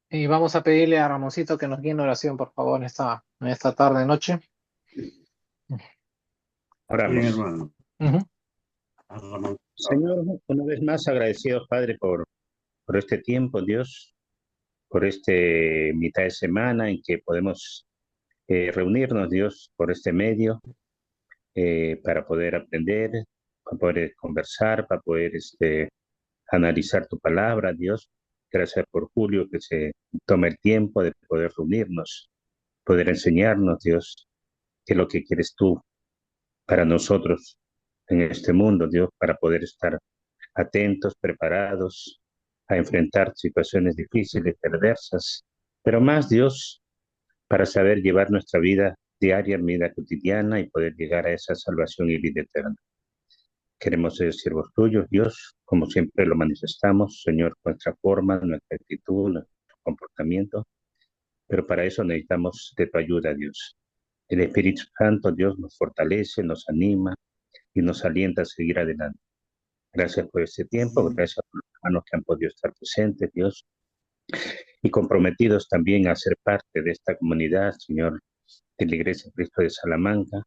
Y vamos a pedirle a Ramoncito que nos guíe en oración, por favor, en esta tarde, noche. Bien, Oramos. hermano. Ujú. Señor, una vez más agradecidos, Padre, por este tiempo, Dios, por este mitad de semana en que podemos reunirnos, Dios, por este medio, para poder aprender, para poder conversar, para poder analizar tu palabra, Dios. Gracias por Julio, que se tome el tiempo de poder reunirnos, poder enseñarnos, Dios, qué es lo que quieres tú para nosotros en este mundo, Dios, para poder estar atentos, preparados a enfrentar situaciones difíciles, perversas, pero más Dios, para saber llevar nuestra vida diaria, vida cotidiana y poder llegar a esa salvación y vida eterna. Queremos ser siervos tuyos, Dios, como siempre lo manifestamos, Señor, nuestra forma, nuestra actitud, nuestro comportamiento, pero para eso necesitamos de tu ayuda, Dios. El Espíritu Santo, Dios, nos fortalece, nos anima y nos alienta a seguir adelante. Gracias por este tiempo, gracias por los hermanos que han podido estar presentes, Dios, y comprometidos también a ser parte de esta comunidad, Señor, de la Iglesia de Cristo de Salamanca,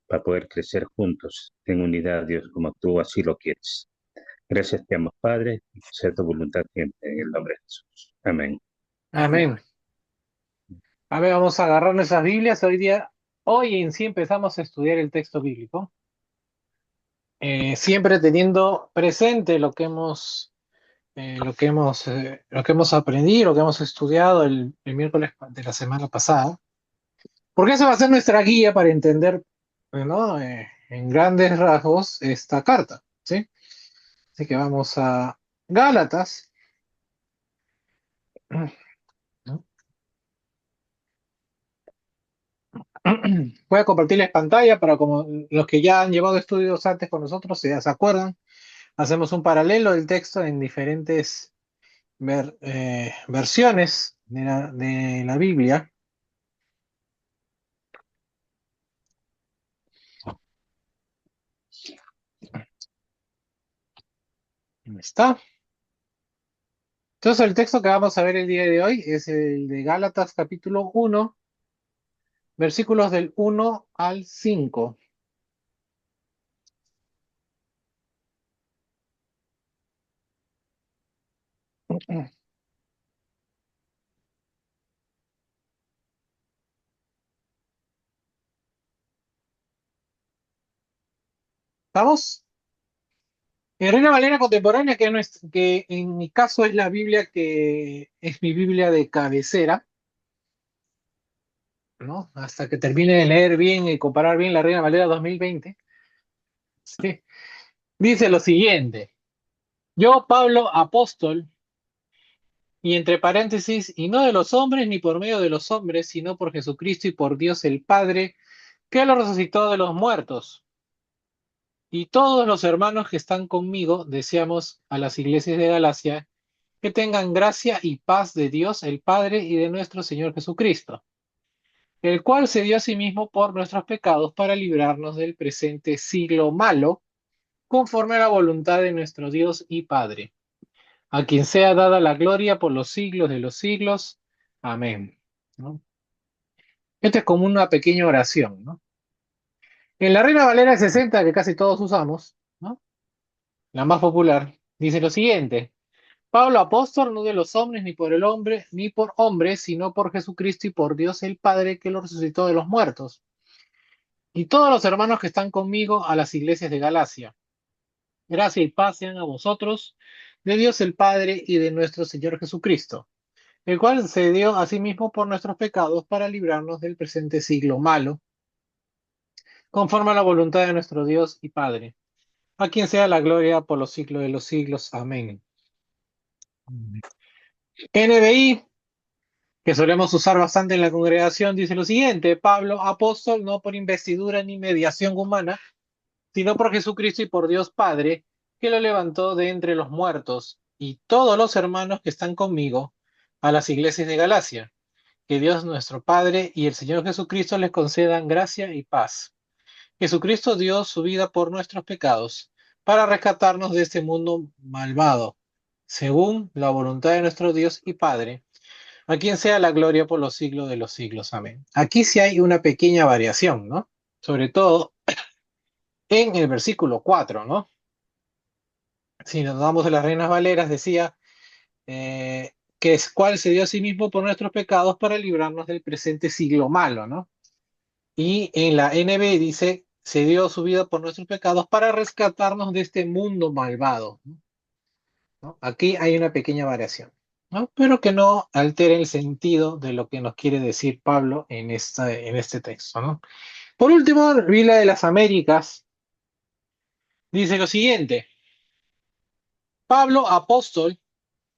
para poder crecer juntos en unidad, Dios, como tú así lo quieres. Gracias, te amo, Padre, y que sea tu voluntad siempre en el nombre de Jesús. Amén. Amén. A ver, vamos a agarrar nuestras Biblias. Hoy en sí empezamos a estudiar el texto bíblico, siempre teniendo presente lo que hemos aprendido, lo que hemos estudiado el miércoles de la semana pasada, porque eso va a ser nuestra guía para entender, ¿no? En grandes rasgos esta carta, ¿sí? Así que vamos a Gálatas, ¿no? Voy a compartirles pantalla para como los que ya han llevado estudios antes con nosotros, si ya se acuerdan, hacemos un paralelo del texto en diferentes versiones de la Biblia. Ahí está. Entonces el texto que vamos a ver el día de hoy es el de Gálatas capítulo 1, versículos del 1 al 5. ¿Estamos? En Reina Valera Contemporánea, que en mi caso es la Biblia que es mi Biblia de cabecera, ¿no? Hasta que termine de leer bien y comparar bien la Reina Valera 2020, ¿sí? Dice lo siguiente: Yo, Pablo, apóstol, y entre paréntesis, y no de los hombres ni por medio de los hombres, sino por Jesucristo y por Dios el Padre, que lo resucitó de los muertos. Y todos los hermanos que están conmigo, deseamos a las iglesias de Galacia, que tengan gracia y paz de Dios el Padre y de nuestro Señor Jesucristo, el cual se dio a sí mismo por nuestros pecados para librarnos del presente siglo malo, conforme a la voluntad de nuestro Dios y Padre, a quien sea dada la gloria por los siglos de los siglos. Amén. ¿No? Esta es como una pequeña oración, ¿no? En la Reina Valera 60, que casi todos usamos, ¿no? La más popular, dice lo siguiente: Pablo apóstol, no de los hombres, ni por el hombre, ni por hombres, sino por Jesucristo y por Dios el Padre, que lo resucitó de los muertos. Y todos los hermanos que están conmigo a las iglesias de Galacia. Gracia y paz sean a vosotros, de Dios el Padre y de nuestro Señor Jesucristo, el cual se dio a sí mismo por nuestros pecados para librarnos del presente siglo malo, conforme a la voluntad de nuestro Dios y Padre, a quien sea la gloria por los siglos de los siglos. Amén. NBI, que solemos usar bastante en la congregación, dice lo siguiente: Pablo, apóstol, no por investidura ni mediación humana, sino por Jesucristo y por Dios Padre, que lo levantó de entre los muertos, y todos los hermanos que están conmigo a las iglesias de Galacia. Que Dios nuestro Padre y el Señor Jesucristo les concedan gracia y paz. Jesucristo dio su vida por nuestros pecados, para rescatarnos de este mundo malvado, según la voluntad de nuestro Dios y Padre, a quien sea la gloria por los siglos de los siglos. Amén. Aquí sí hay una pequeña variación, ¿no? Sobre todo en el versículo 4, ¿no? Si nos damos de las Reinas Valeras, decía que es cual se dio a sí mismo por nuestros pecados para librarnos del presente siglo malo, ¿no? Y en la NB dice, se dio su vida por nuestros pecados para rescatarnos de este mundo malvado, ¿no? Aquí hay una pequeña variación, ¿no? Pero que no altere el sentido de lo que nos quiere decir Pablo en este texto, ¿no? Por último, Biblia de las Américas dice lo siguiente: Pablo, apóstol,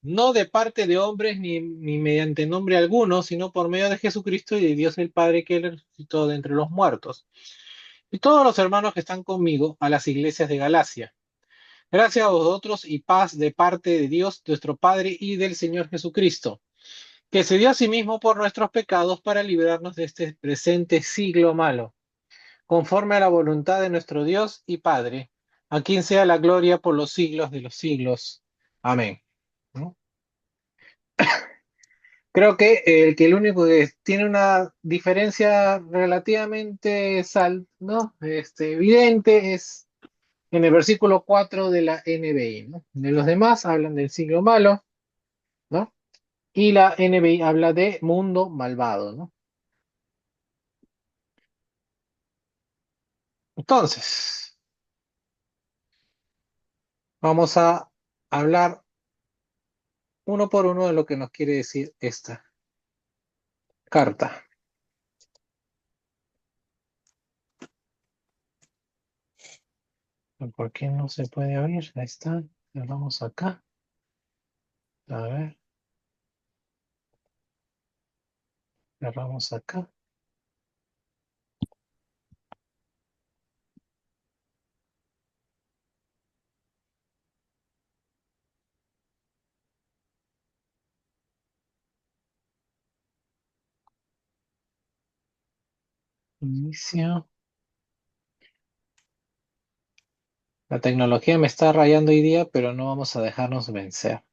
no de parte de hombres ni mediante nombre alguno, sino por medio de Jesucristo y de Dios el Padre que le resucitó de entre los muertos. Y todos los hermanos que están conmigo a las iglesias de Galacia. Gracias a vosotros y paz de parte de Dios, nuestro Padre y del Señor Jesucristo, que se dio a sí mismo por nuestros pecados para librarnos de este presente siglo malo, conforme a la voluntad de nuestro Dios y Padre, a quien sea la gloria por los siglos de los siglos. Amén. ¿No? Creo que el único que tiene una diferencia relativamente ¿no? Evidente es en el versículo 4 de la NBI, ¿no? De los demás hablan del siglo malo, ¿no? Y la NBI habla de mundo malvado, ¿no? Entonces, vamos a hablar uno por uno de lo que nos quiere decir esta carta. ¿Por qué no se puede abrir? Ahí está. Vamos acá. A ver, cerramos acá. Inicio. La tecnología me está rayando hoy día, pero no vamos a dejarnos vencer.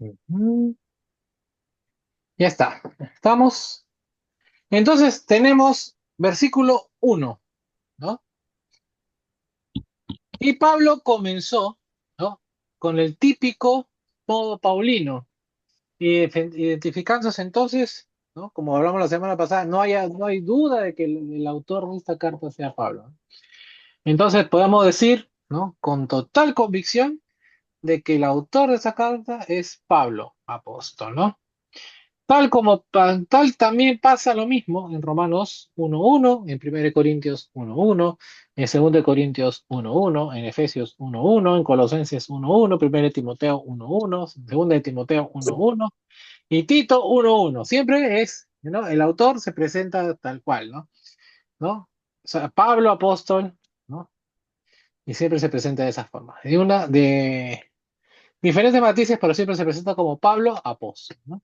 Ujú. Ya está. Estamos. Entonces tenemos versículo 1, ¿no? Y Pablo comenzó, ¿no? Con el típico modo paulino, identificándose entonces, ¿no? Como hablamos la semana pasada, no hay duda de que el autor de esta carta sea Pablo, ¿no? Entonces podemos decir, ¿no? Con total convicción de que el autor de esa carta es Pablo, apóstol, ¿no? Tal también pasa lo mismo en Romanos 1:1, en 1 Corintios 1:1, en 2 Corintios 1:1, en Efesios 1:1, en Colosenses 1:1, 1 Timoteo 1:1, 2 Timoteo 1:1 y Tito 1:1. Siempre es, ¿no? El autor se presenta tal cual, ¿no? ¿No? O sea, Pablo apóstol, ¿no? Y siempre se presenta de esa forma. De diferentes matices, pero siempre se presenta como Pablo apóstol, ¿no?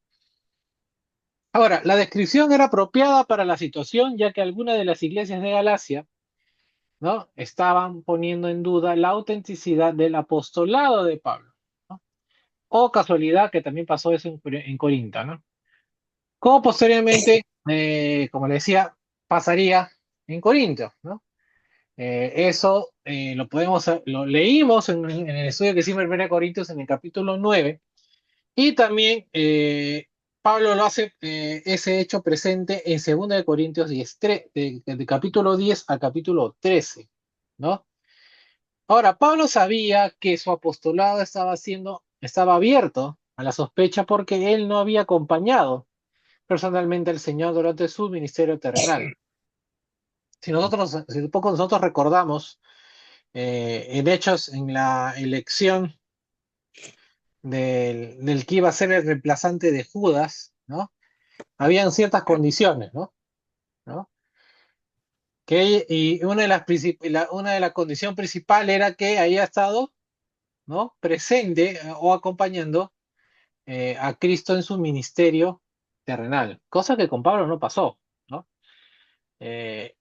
Ahora, la descripción era apropiada para la situación, ya que algunas de las iglesias de Galacia, ¿no? Estaban poniendo en duda la autenticidad del apostolado de Pablo, ¿no? O casualidad que también pasó eso en Corinto, ¿no? Como posteriormente, como le decía, pasaría en Corinto, ¿no? Lo leímos en el estudio que hicimos en 1 Corintios en el capítulo 9. Y también Pablo lo hace ese hecho presente en 2 de Corintios 10, de capítulo 10 al capítulo 13, ¿no? Ahora, Pablo sabía que su apostolado estaba abierto a la sospecha porque él no había acompañado personalmente al Señor durante su ministerio terrenal. Si poco nosotros recordamos en Hechos, en la elección del que iba a ser el reemplazante de Judas, ¿no? Habían ciertas condiciones, ¿no? ¿No? Y una de las condiciones principales era que haya estado, ¿no? Presente o acompañando a Cristo en su ministerio terrenal, cosa que con Pablo no pasó, ¿no? Eh,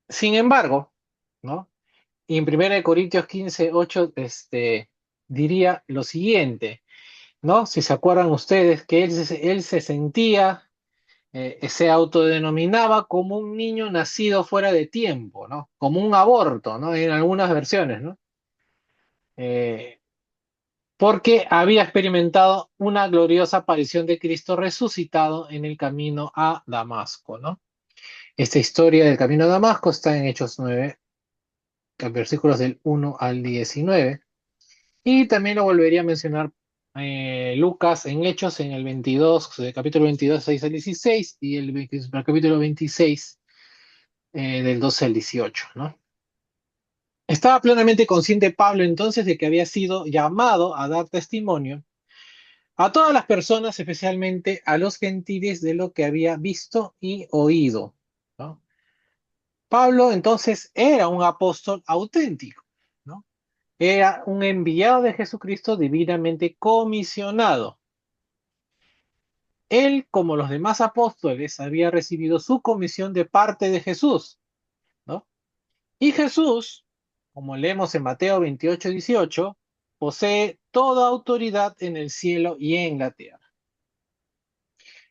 Sin embargo, ¿no? Y en 1 Corintios 15:8, diría lo siguiente, ¿no? Si se acuerdan ustedes que él se sentía, se autodenominaba como un niño nacido fuera de tiempo, ¿no? Como un aborto, ¿no? En algunas versiones, ¿no? Eh, Porque había experimentado una gloriosa aparición de Cristo resucitado en el camino a Damasco, ¿no? Esta historia del camino a Damasco está en Hechos 9, versículos del 1 al 19. Y también lo volvería a mencionar Lucas en Hechos en el 22, capítulo 22, 6 al 16, y el capítulo 26, del 12 al 18, ¿no? Estaba plenamente consciente Pablo entonces de que había sido llamado a dar testimonio a todas las personas, especialmente a los gentiles, de lo que había visto y oído, ¿no? Pablo entonces era un apóstol auténtico, ¿no? Era un enviado de Jesucristo divinamente comisionado. Él, como los demás apóstoles, había recibido su comisión de parte de Jesús, ¿no? Y Jesús, como leemos en Mateo 28:18, posee toda autoridad en el cielo y en la tierra.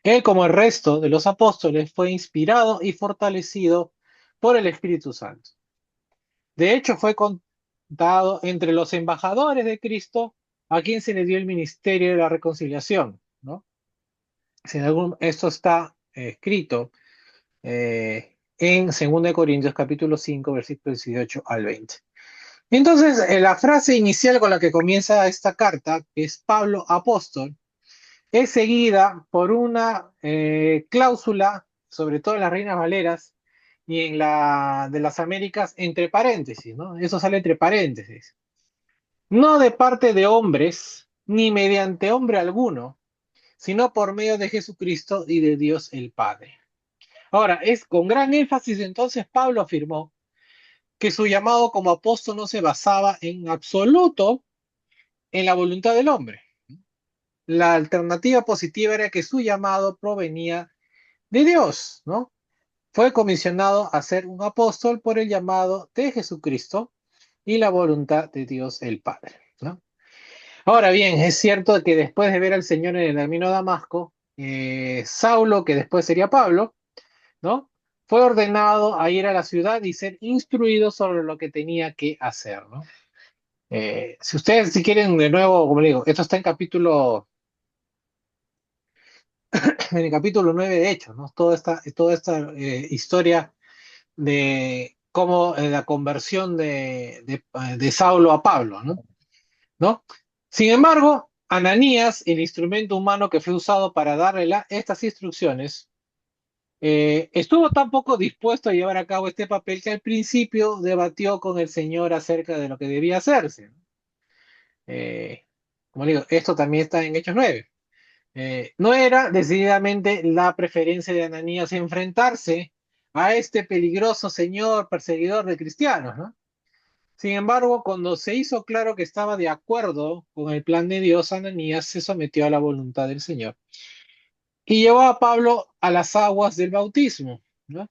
Él, como el resto de los apóstoles, fue inspirado y fortalecido por el Espíritu Santo. De hecho, fue contado entre los embajadores de Cristo a quien se le dio el ministerio de la reconciliación, ¿no? Esto está escrito en 2 Corintios capítulo 5, versículos 18 al 20. Entonces, la frase inicial con la que comienza esta carta, que es Pablo apóstol, es seguida por una cláusula, sobre todo en las Reinas Valeras y en la de las Américas, entre paréntesis, ¿no? Eso sale entre paréntesis. No de parte de hombres, ni mediante hombre alguno, sino por medio de Jesucristo y de Dios el Padre. Ahora, es con gran énfasis entonces Pablo afirmó que su llamado como apóstol no se basaba en absoluto en la voluntad del hombre. La alternativa positiva era que su llamado provenía de Dios, ¿no? Fue comisionado a ser un apóstol por el llamado de Jesucristo y la voluntad de Dios el Padre, ¿no? Ahora bien, es cierto que después de ver al Señor en el camino a Damasco, Saulo, que después sería Pablo, ¿no? Fue ordenado a ir a la ciudad y ser instruido sobre lo que tenía que hacer, ¿no? Si ustedes, si quieren, de nuevo, como le digo, esto está en el capítulo 9 de Hechos, ¿no? Toda esta historia de cómo la conversión de Saulo a Pablo, ¿no? ¿No? Sin embargo, Ananías, el instrumento humano que fue usado para darle estas instrucciones, estuvo tan poco dispuesto a llevar a cabo este papel que al principio debatió con el Señor acerca de lo que debía hacerse. Eh, Como digo, esto también está en Hechos 9. No era decididamente la preferencia de Ananías enfrentarse a este peligroso señor perseguidor de cristianos, ¿no? Sin embargo, cuando se hizo claro que estaba de acuerdo con el plan de Dios, Ananías se sometió a la voluntad del Señor y llevó a Pablo a las aguas del bautismo, ¿no?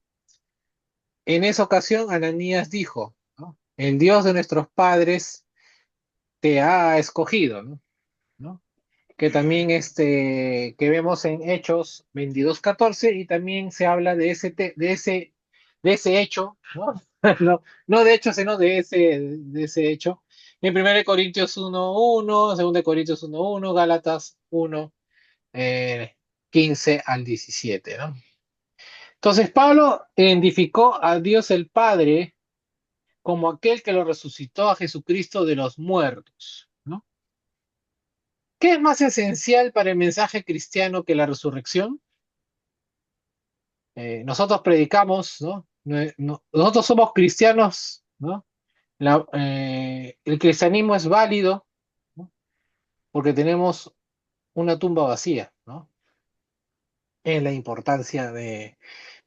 En esa ocasión, Ananías dijo, ¿no? El Dios de nuestros padres te ha escogido, ¿no? ¿No? Que también que vemos en Hechos 22:14 y también se habla de ese hecho, ¿no? No, no de hecho, sino de ese hecho. En 1 Corintios 1:1, 2 Corintios 1:1, Gálatas 1, 15 al 17, ¿no? Entonces Pablo identificó a Dios el Padre como aquel que lo resucitó a Jesucristo de los muertos, ¿no? ¿Qué es más esencial para el mensaje cristiano que la resurrección? Nosotros predicamos, ¿no? Nosotros somos cristianos, ¿no? El cristianismo es válido, ¿no? Porque tenemos una tumba vacía, ¿no? Es la importancia de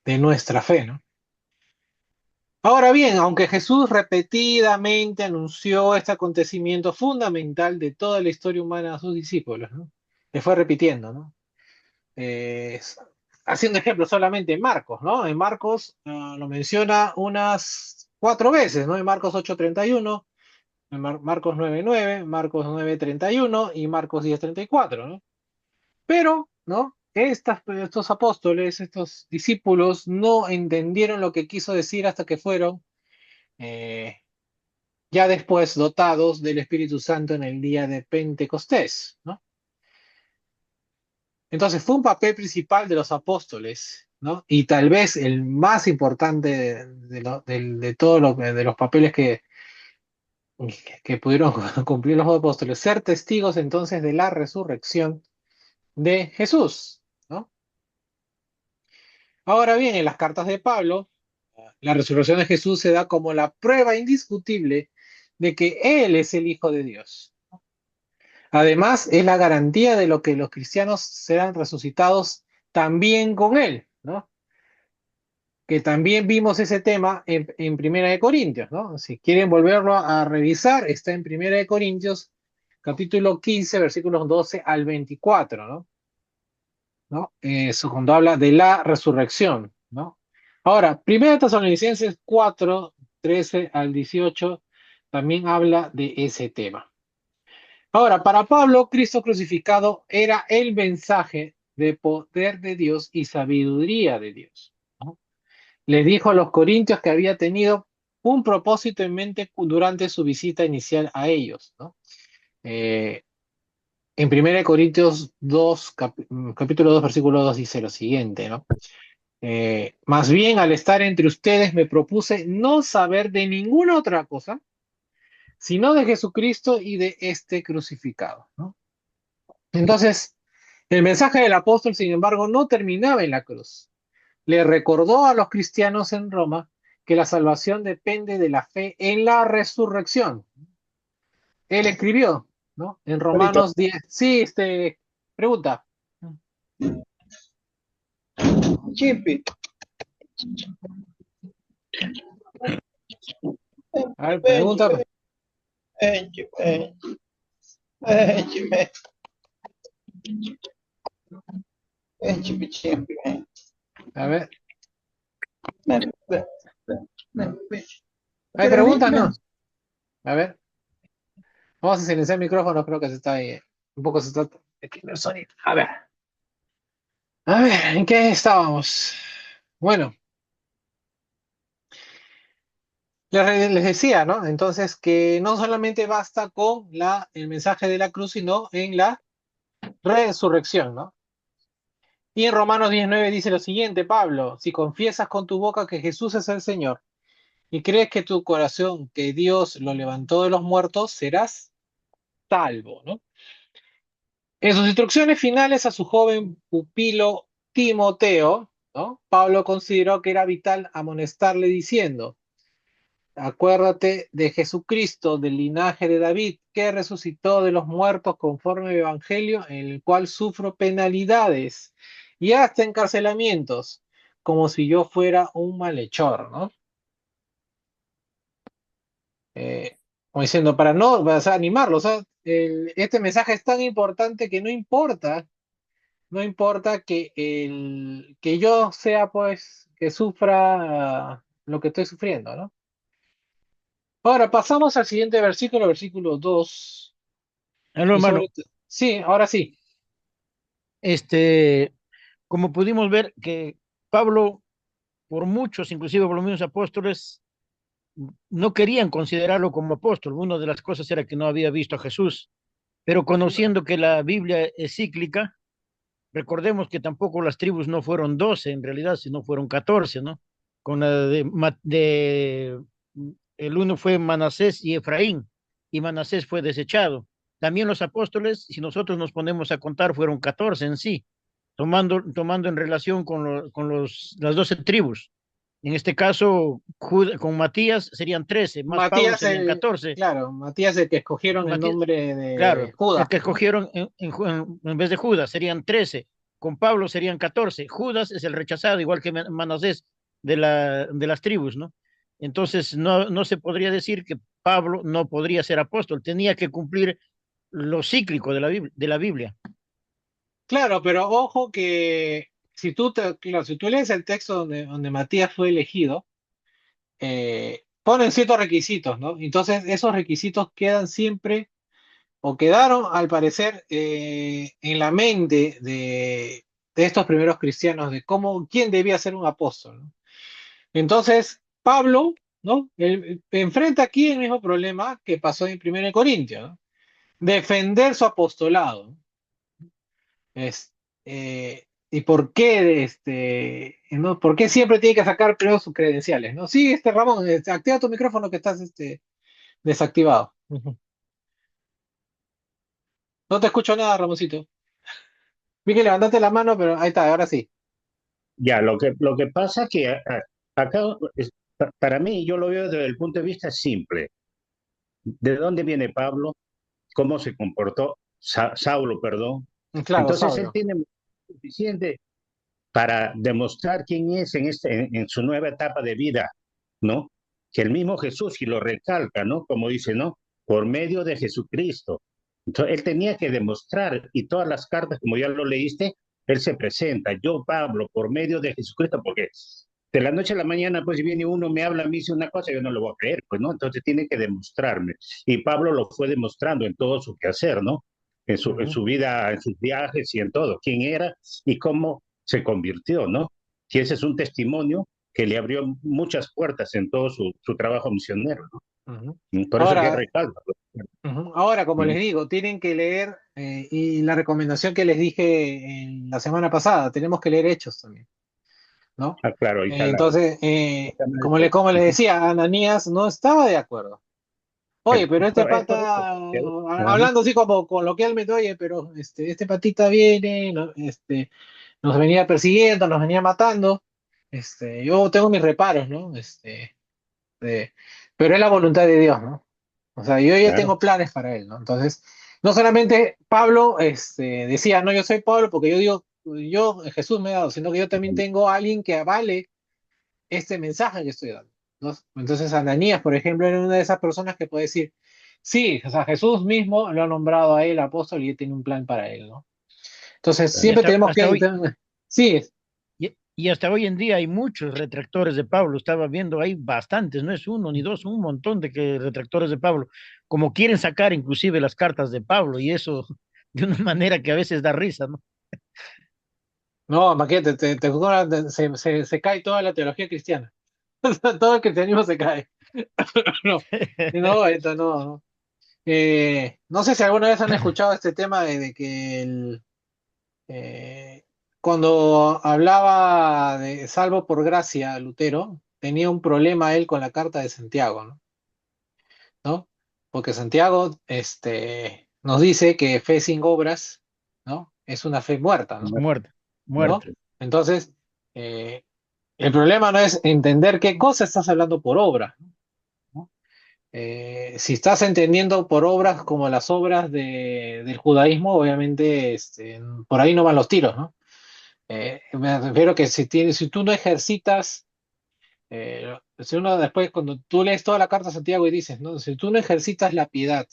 nuestra fe, ¿no? Ahora bien, aunque Jesús repetidamente anunció este acontecimiento fundamental de toda la historia humana a sus discípulos, ¿no? Le fue repitiendo, ¿no? haciendo ejemplo solamente en Marcos, ¿no? En Marcos lo menciona unas 4 veces, ¿no? En Marcos 8:31, en Marcos 9:9, Marcos 9:31 y Marcos 10:34, ¿no? Pero, ¿no? Estos apóstoles, estos discípulos, no entendieron lo que quiso decir hasta que fueron eh, ya después dotados del Espíritu Santo en el día de Pentecostés, ¿no? Entonces fue un papel principal de los apóstoles, ¿no? Y tal vez el más importante de todos de los papeles que pudieron cumplir los apóstoles, ser testigos entonces de la resurrección de Jesús, ¿no? Ahora bien, en las cartas de Pablo, la resurrección de Jesús se da como la prueba indiscutible de que Él es el Hijo de Dios. Además, es la garantía de lo que los cristianos serán resucitados también con Él, ¿no? Que también vimos ese tema en Primera de Corintios, ¿no? Si quieren volverlo a revisar, está en Primera de Corintios, capítulo 15, versículos 12 al 24, ¿no? ¿No? Eso cuando habla de la resurrección, ¿no? Ahora, Primera de Tesalonicenses 4, 13 al 18, también habla de ese tema. Ahora, para Pablo, Cristo crucificado era el mensaje de poder de Dios y sabiduría de Dios, ¿no? Les dijo a los corintios que había tenido un propósito en mente durante su visita inicial a ellos, ¿no? Eh, en 1 Corintios 2, capítulo 2, versículo 2 dice lo siguiente, ¿no? Más bien al estar entre ustedes me propuse no saber de ninguna otra cosa, sino de Jesucristo y de este crucificado, ¿no? Entonces, el mensaje del apóstol, sin embargo, no terminaba en la cruz. Le recordó a los cristianos en Roma que la salvación depende de la fe en la resurrección. Él escribió, ¿no? En Ahorita, Romanos 10. Sí, pregunta. Chipi. A ver, Benji, pregunta. Benji, Benji, Benji, Chipi. A ver, Benji. ¿hay preguntas? No. A ver, vamos a silenciar el micrófono, creo que se está ahí. Un poco se está metiendo el sonido. A ver, ¿en qué estábamos? Bueno, les decía, ¿no? Entonces que no solamente basta con el mensaje de la cruz, sino en la resurrección, ¿no? Y en Romanos 19 dice lo siguiente, Pablo, si confiesas con tu boca que Jesús es el Señor y crees que tu corazón, que Dios lo levantó de los muertos, serás salvo, ¿no? En sus instrucciones finales a su joven pupilo Timoteo, ¿no? Pablo consideró que era vital amonestarle diciendo, acuérdate de Jesucristo, del linaje de David, que resucitó de los muertos conforme al Evangelio, en el cual sufro penalidades y hasta encarcelamientos, como si yo fuera un malhechor, ¿no? Eh, Como diciendo, para no, o sea, animarlo, o sea, este mensaje es tan importante que no importa que yo sea, pues, que sufra lo que estoy sufriendo, ¿no? Ahora pasamos al siguiente versículo, versículo 2. Aló, Y hermano. sí, ahora sí. Este, como pudimos ver que Pablo, por muchos, inclusive por los mismos apóstoles, no querían considerarlo como apóstol. Una de las cosas era que no había visto a Jesús, pero conociendo que la Biblia es cíclica, recordemos que tampoco las tribus no fueron 12 en realidad, sino fueron 14, ¿no? Con la el uno fue Manasés y Efraín, y Manasés fue desechado. También los apóstoles, si nosotros nos ponemos a contar, fueron 14 en sí, tomando en relación las 12 tribus. En este caso, con Matías serían 13, más Pablo Matías, serían 14. claro, Matías el que escogieron el Matías, nombre de claro, Judas, el que ¿no? escogieron en vez de Judas serían 13, con Pablo serían 14. Judas es el rechazado, igual que Manasés de las tribus, ¿no? Entonces no se podría decir que Pablo no podría ser apóstol, tenía que cumplir lo cíclico de la Biblia. Claro, pero ojo que claro, si tú lees el texto donde Matías fue elegido, ponen ciertos requisitos, ¿no? Entonces, esos requisitos quedan siempre, o quedaron al parecer, en la mente de estos primeros cristianos, de quién debía ser un apóstol, ¿no? Entonces, Pablo, ¿no? Él enfrenta aquí el mismo problema que pasó en 1 Corintios, ¿no? Defender su apostolado, ¿no? Es, ¿Y por qué, ¿no? ¿Por qué siempre tiene que sacar primero sus credenciales, ¿no? Sí, Ramón, activa tu micrófono que estás, desactivado. Ujú. No te escucho nada, Ramoncito. Vi que levantaste la mano, pero ahí está, ahora sí. Ya, lo que pasa que acá, para mí, yo lo veo desde el punto de vista simple. ¿De dónde viene Pablo? ¿Cómo se comportó Saulo, perdón? Claro, Entonces él Saulo. tiene suficiente para demostrar quién es en su nueva etapa de vida, ¿no? Que el mismo Jesús, y lo recalca, ¿no? Como dice, ¿no? Por medio de Jesucristo. Entonces, él tenía que demostrar, y todas las cartas, como ya lo leíste, él se presenta, yo, Pablo, por medio de Jesucristo, porque de la noche a la mañana, pues, si viene uno, me habla, me dice una cosa, yo no lo voy a creer, pues, ¿no? Entonces tiene que demostrarme. Y Pablo lo fue demostrando en todo su quehacer, ¿no? En Ujú. su vida, en sus viajes y en todo, quién era y cómo se convirtió, ¿no? Y ese es un testimonio que le abrió muchas puertas en todo su trabajo misionero, ¿no? Ujú. Por eso que Ahora, recalca. ujú, ahora, como les digo, tienen que leer, y la recomendación que les dije en la semana pasada, tenemos que leer Hechos también, ¿no? Ah, claro, ahí está Entonces, como les decía, Ananías no estaba de acuerdo. Oye, pero este Es por eso. pata, Ajá, hablando así como coloquialmente, oye, pero este patita viene, ¿no? Nos venía persiguiendo, nos venía matando. Yo tengo mis reparos, ¿no? De- pero es la voluntad de Dios, ¿no? O sea, yo ya claro. tengo planes para él, ¿no? Entonces, no solamente Pablo, decía, no, yo soy Pablo porque yo digo, Jesús me ha dado, sino que yo también tengo a alguien que avale este mensaje que estoy dando, ¿no? Entonces, Ananías, por ejemplo, era una de esas personas que puede decir, sí, o sea, Jesús mismo lo ha nombrado a él apóstol y tiene un plan para él, ¿no? Entonces, Claro. Y siempre tenemos hasta que, hoy, sí, y hasta hoy en día hay muchos retractores de Pablo. Estaba viendo, hay bastantes, no es uno ni dos, un montón de retractores de Pablo, como quieren sacar inclusive las cartas de Pablo, y eso de una manera que a veces da risa, ¿no? no, Maquete, se cae toda la teología cristiana. Todo el cristianismo se cae. No, no, esto no, no. No sé si alguna vez han escuchado este tema de que eh, cuando hablaba de salvo por gracia, Lutero, tenía un problema él con la carta de Santiago, ¿no? ¿No? Porque Santiago, nos dice que fe sin obras, ¿no? Es una fe muerta, ¿no? Muerte, ¿No? muerte. Entonces, eh, el problema no es entender qué cosa estás hablando por obra, ¿no? Si estás entendiendo por obras como las obras del judaísmo, obviamente, por ahí no van los tiros, ¿no? Me refiero que si tú no ejercitas, si uno después, cuando tú lees toda la carta de Santiago y dices, ¿no? Si tú no ejercitas la piedad,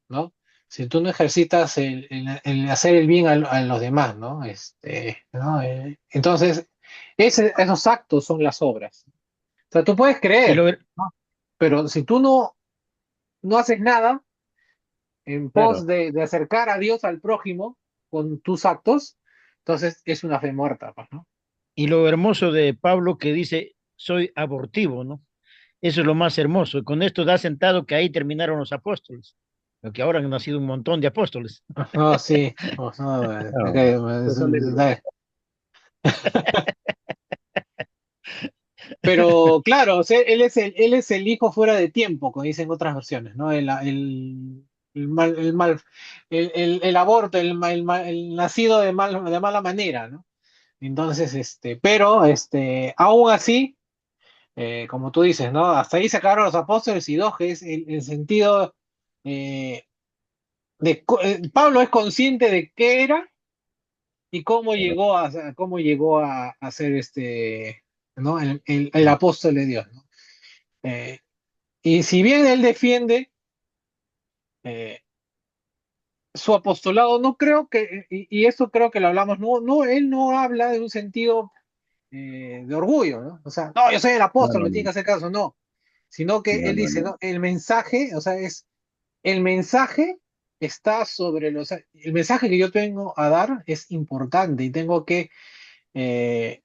¿no? Si tú no ejercitas el hacer el bien a los demás, ¿no? ¿No? Entonces, esos actos son las obras. O sea, tú puedes Y creer, lo, ¿no? Pero si tú no haces nada en pos Claro. de acercar a Dios al prójimo con tus actos, entonces es una fe muerta, pues, ¿no? y lo hermoso de Pablo que dice, soy abortivo, ¿no? Eso es lo más hermoso. Y con esto da sentado que ahí terminaron los apóstoles, lo que ahora han nacido un montón de apóstoles. No, sí. No, No, esos son pero claro, o sea, él es el hijo fuera de tiempo, como dicen otras versiones, ¿no? El aborto, el nacido de mala manera, ¿no? Entonces, pero, aún así, como tú dices, ¿no? Hasta ahí se acabaron los apóstoles y dos, que es el sentido, eh, Pablo es consciente de qué era y cómo llegó a ser ¿no? El apóstol de Dios, ¿no? Y si bien él defiende, eh, su apostolado no creo que, y eso creo que lo hablamos, él no habla de un sentido de orgullo, ¿no? O sea, no, yo soy el No, apóstol, no, me tiene no, que hacer caso, no, sino que no, él no, dice, no. no, el mensaje, o sea, el mensaje está sobre el mensaje que yo tengo a dar es importante y tengo que eh,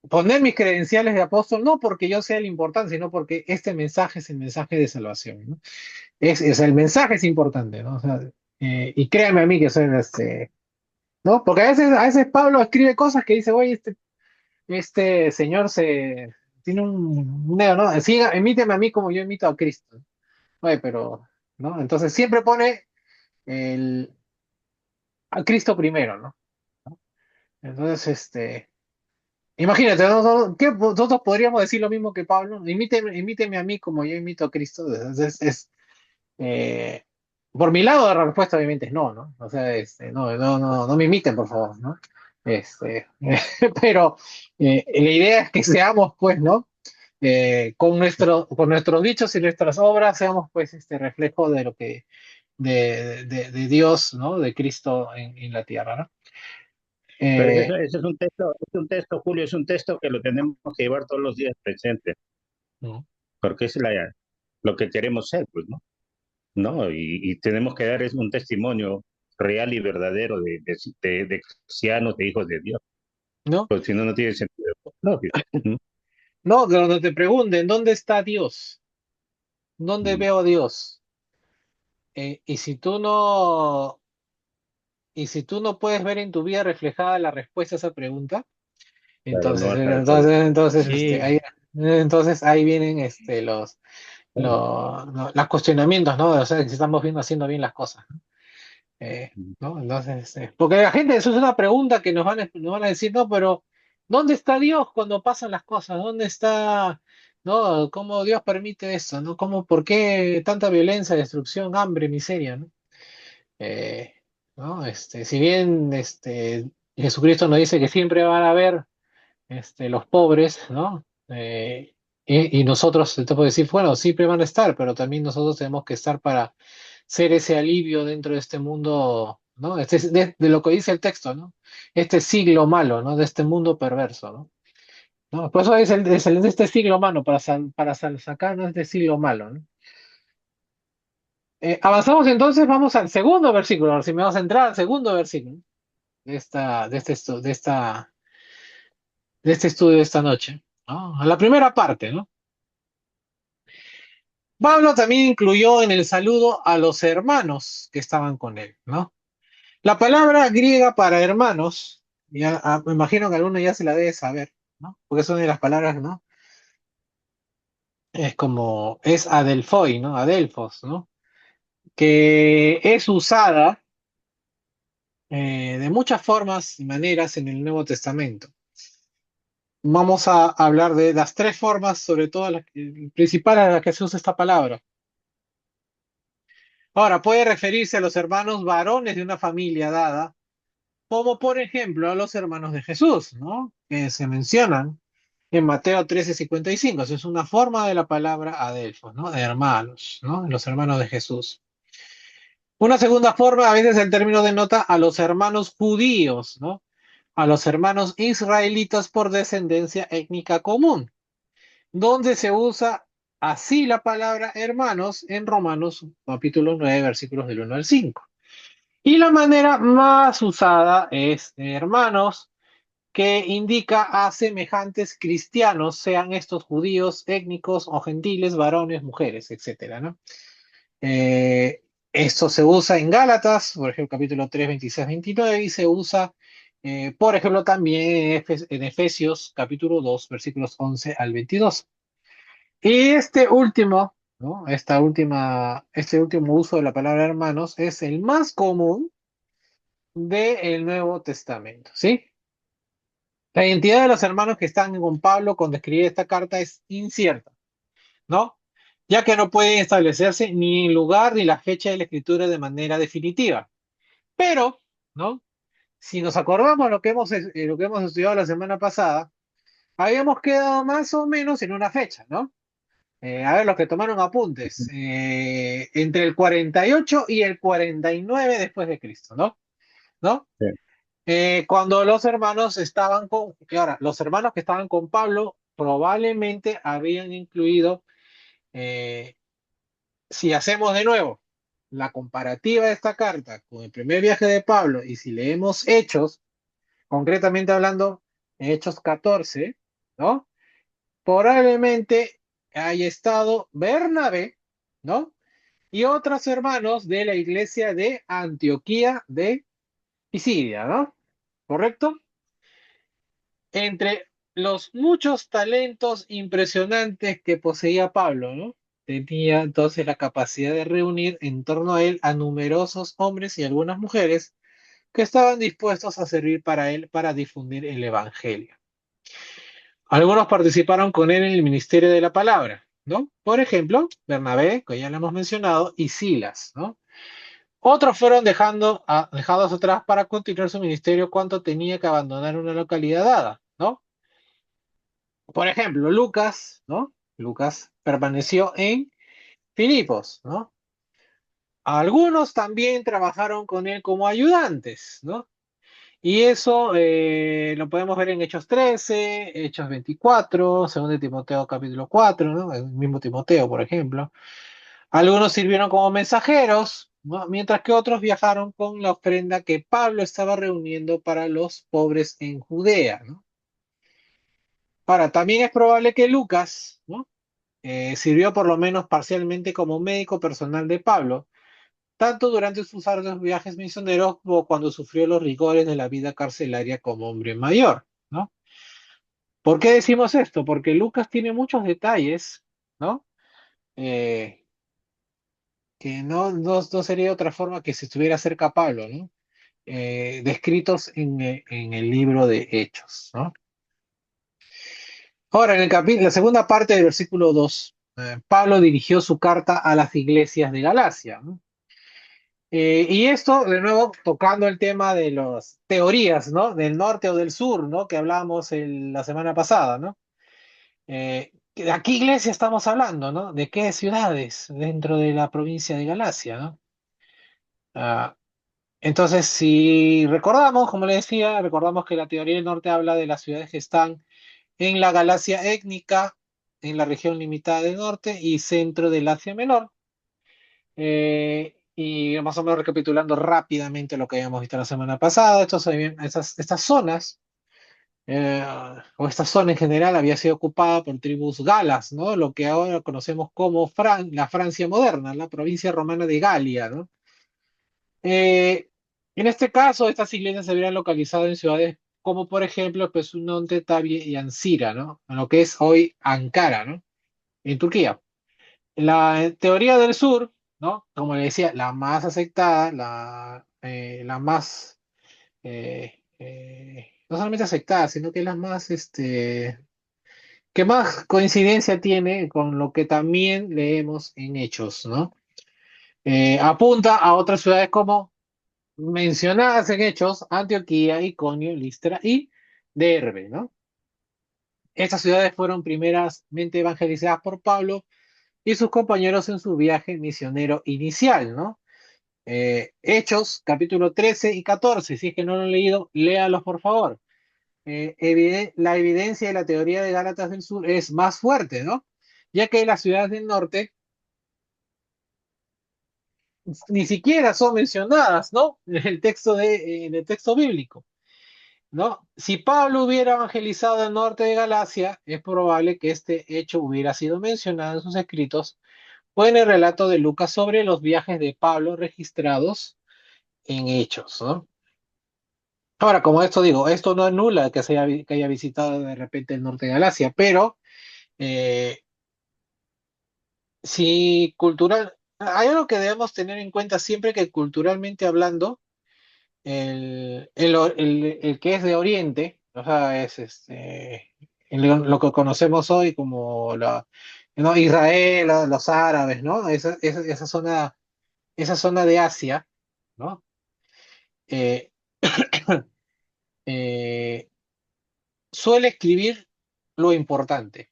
poner mis credenciales de apóstol, no porque yo sea el importante, sino porque este mensaje es el mensaje de salvación, ¿no? El mensaje es importante, ¿no? O sea, y créanme a mí que soy ¿no? Porque a veces Pablo escribe cosas que dice, oye, este señor tiene un dedo, ¿no? Siga, emíteme a mí como yo imito a Cristo. Oye, pero, ¿no? Entonces siempre pone el, a Cristo primero, ¿no? Entonces, imagínate, ¿qué? Nosotros podríamos decir lo mismo que Pablo, imíteme a mí como yo imito a Cristo. Eh, por mi lado, la respuesta obviamente es no, ¿no? O sea, no me imiten, por favor, ¿no? Este, pero la idea es que seamos, pues, ¿no? Con nuestros dichos y nuestras obras, seamos, pues, este reflejo de lo que, de Dios, ¿no? De Cristo en la tierra, ¿no? Pero Eh, ese es un texto, Julio, es un texto que lo tenemos que llevar todos los días presente, ¿no? porque es lo que queremos ser, pues, ¿no? ¿No? Y tenemos que dar es un testimonio real y verdadero de cristianos, de hijos de Dios, ¿No? pues si no, no tiene sentido. No, ¿no? No, cuando te pregunten, ¿dónde está Dios? ¿Dónde Mm, veo a Dios? Y si tú no, y si tú no puedes ver en tu vida reflejada la respuesta a esa pregunta, claro, no entonces, va a estar solo. Sí, entonces ahí vienen Claro. los cuestionamientos, ¿no? O sea, si estamos viendo haciendo bien las cosas, ¿no? ¿No? Entonces, porque la gente, eso es una pregunta que nos van a decir, no, pero ¿dónde está Dios cuando pasan las cosas? ¿Dónde está, no? ¿Cómo Dios permite eso? ¿No? ¿Por qué tanta violencia, destrucción, hambre, miseria? ¿No? Eh, ¿No? Si bien Jesucristo nos dice que siempre van a haber los pobres, ¿no? Y nosotros, te puedo decir, bueno, siempre van a estar, pero también nosotros tenemos que estar para ser ese alivio dentro de este mundo, ¿no? De lo que dice el texto, ¿no? Este siglo malo, ¿no? De este mundo perverso, ¿no? ¿No? Por eso es de este siglo malo, sacarnos de este siglo malo, ¿no? Avanzamos entonces, vamos al segundo versículo, ahora si me vas a entrar al segundo versículo de este estudio de esta noche, ¿no? A la primera parte, ¿no? Pablo también incluyó en el saludo a los hermanos que estaban con él, ¿no? La palabra griega para hermanos, ya, me imagino que alguno ya se la debe saber, ¿no? Porque es una de las palabras, ¿no? Es adelphoi, ¿no? Adelphos, ¿no? Que es usada de muchas formas y maneras en el Nuevo Testamento. Vamos a hablar de las tres formas, sobre todo las principales a las que se usa esta palabra. Ahora, puede referirse a los hermanos varones de una familia dada, como por ejemplo a los hermanos de Jesús, ¿no? Que se mencionan en Mateo 13:55. Eso es una forma de la palabra adelfos, ¿no? De hermanos, ¿no? Los hermanos de Jesús. Una segunda forma, a veces el término denota a los hermanos judíos, ¿no? A los hermanos israelitas por descendencia étnica común, donde se usa así la palabra hermanos en Romanos capítulo 9, versículos del 1 al 5. Y la manera más usada es hermanos, que indica a semejantes cristianos, sean estos judíos, étnicos o gentiles, varones, mujeres, etcétera, ¿no? Esto se usa en Gálatas, por ejemplo, capítulo 3, 26, 29, y se usa, por ejemplo, también en Efesios, capítulo 2, versículos 11 al 22. Y este último, ¿no? Este último uso de la palabra hermanos es el más común del Nuevo Testamento, ¿sí? La identidad de los hermanos que están con Pablo cuando escribe esta carta es incierta, ¿no? Ya que no pueden establecerse ni el lugar ni la fecha de la escritura de manera definitiva. Pero, ¿no? Si nos acordamos lo que hemos estudiado la semana pasada, habíamos quedado más o menos en una fecha, ¿no? A ver, los que tomaron apuntes, entre el 48 y el 49 después de Cristo, ¿no? ¿No? Sí. Cuando los hermanos estaban con, que ahora, los hermanos que estaban con Pablo probablemente habían incluido, eh, si hacemos de nuevo la comparativa de esta carta con el primer viaje de Pablo y si leemos Hechos, concretamente hablando, Hechos 14, ¿no? Probablemente haya estado Bernabé, ¿no? Y otros hermanos de la iglesia de Antioquía de Pisidia, ¿no? ¿Correcto? Entre los muchos talentos impresionantes que poseía Pablo, ¿no? Tenía entonces la capacidad de reunir en torno a él a numerosos hombres y algunas mujeres que estaban dispuestos a servir para él para difundir el evangelio. Algunos participaron con él en el ministerio de la palabra, ¿no? Por ejemplo, Bernabé, que ya lo hemos mencionado, y Silas, ¿no? Otros fueron dejados atrás para continuar su ministerio cuando tenía que abandonar una localidad dada, ¿no? Por ejemplo, Lucas, ¿no? Lucas permaneció en Filipos, ¿no? Algunos también trabajaron con él como ayudantes, ¿no? Y eso lo podemos ver en Hechos 13, Hechos 24, 2 de Timoteo capítulo 4, ¿no? El mismo Timoteo, por ejemplo. Algunos sirvieron como mensajeros, ¿no? Mientras que otros viajaron con la ofrenda que Pablo estaba reuniendo para los pobres en Judea, ¿no? Ahora, también es probable que Lucas, ¿no? Sirvió por lo menos parcialmente como médico personal de Pablo, tanto durante sus arduos viajes misioneros como cuando sufrió los rigores de la vida carcelaria como hombre mayor, ¿no? ¿Por qué decimos esto? Porque Lucas tiene muchos detalles, ¿no? Eh, que no sería de otra forma que si estuviera cerca a Pablo, ¿no? Descritos en el libro de Hechos, ¿no? Ahora, en la segunda parte del versículo 2, Pablo dirigió su carta a las iglesias de Galacia, ¿no? Y esto, de nuevo, tocando el tema de las teorías, ¿no? Del norte o del sur, ¿no? Que hablábamos la semana pasada, ¿no? ¿De qué iglesia estamos hablando, ¿no? ¿De qué ciudades dentro de la provincia de Galacia, ¿no? Ah, entonces, si recordamos, como le decía, recordamos que la teoría del norte habla de las ciudades que están en la Galacia étnica, en la región limitada del norte y centro del Asia Menor. Y más o menos recapitulando rápidamente lo que habíamos visto la semana pasada, estas zonas, eh, o esta zona en general, había sido ocupada por tribus galas, ¿no? Lo que ahora conocemos como la Francia moderna, la provincia romana de Galia, ¿no? Eh, en este caso, estas iglesias se habían localizado en ciudades como, por ejemplo, Pesunonte, Tabie y Ancira, ¿no? En lo que es hoy Ankara, ¿no? En Turquía. La teoría del sur, ¿no? Como le decía, la más aceptada, la más, no solamente aceptada, sino que la más, que más coincidencia tiene con lo que también leemos en Hechos, ¿no? Apunta a otras ciudades como mencionadas en Hechos, Antioquía, Iconio, Listra y Derbe, ¿no? Estas ciudades fueron primeramente evangelizadas por Pablo y sus compañeros en su viaje misionero inicial, ¿no? Hechos, capítulo 13 y 14, si es que no lo han leído, léalos por favor. La evidencia de la teoría de Gálatas del Sur es más fuerte, ¿no? Ya que las ciudades del norte ni siquiera son mencionadas, ¿no? En el texto bíblico, ¿no? Si Pablo hubiera evangelizado el norte de Galacia, es probable que este hecho hubiera sido mencionado en sus escritos o en el relato de Lucas sobre los viajes de Pablo registrados en Hechos, ¿no? Ahora, como esto digo, esto no anula que haya visitado de repente el norte de Galacia, pero eh, si cultural, hay algo que debemos tener en cuenta siempre que culturalmente hablando, el que es de Oriente, o sea, es lo que conocemos hoy como ¿no? Israel, los árabes, ¿no? Esa zona de Asia, ¿no? Eh, eh, suele escribir lo importante.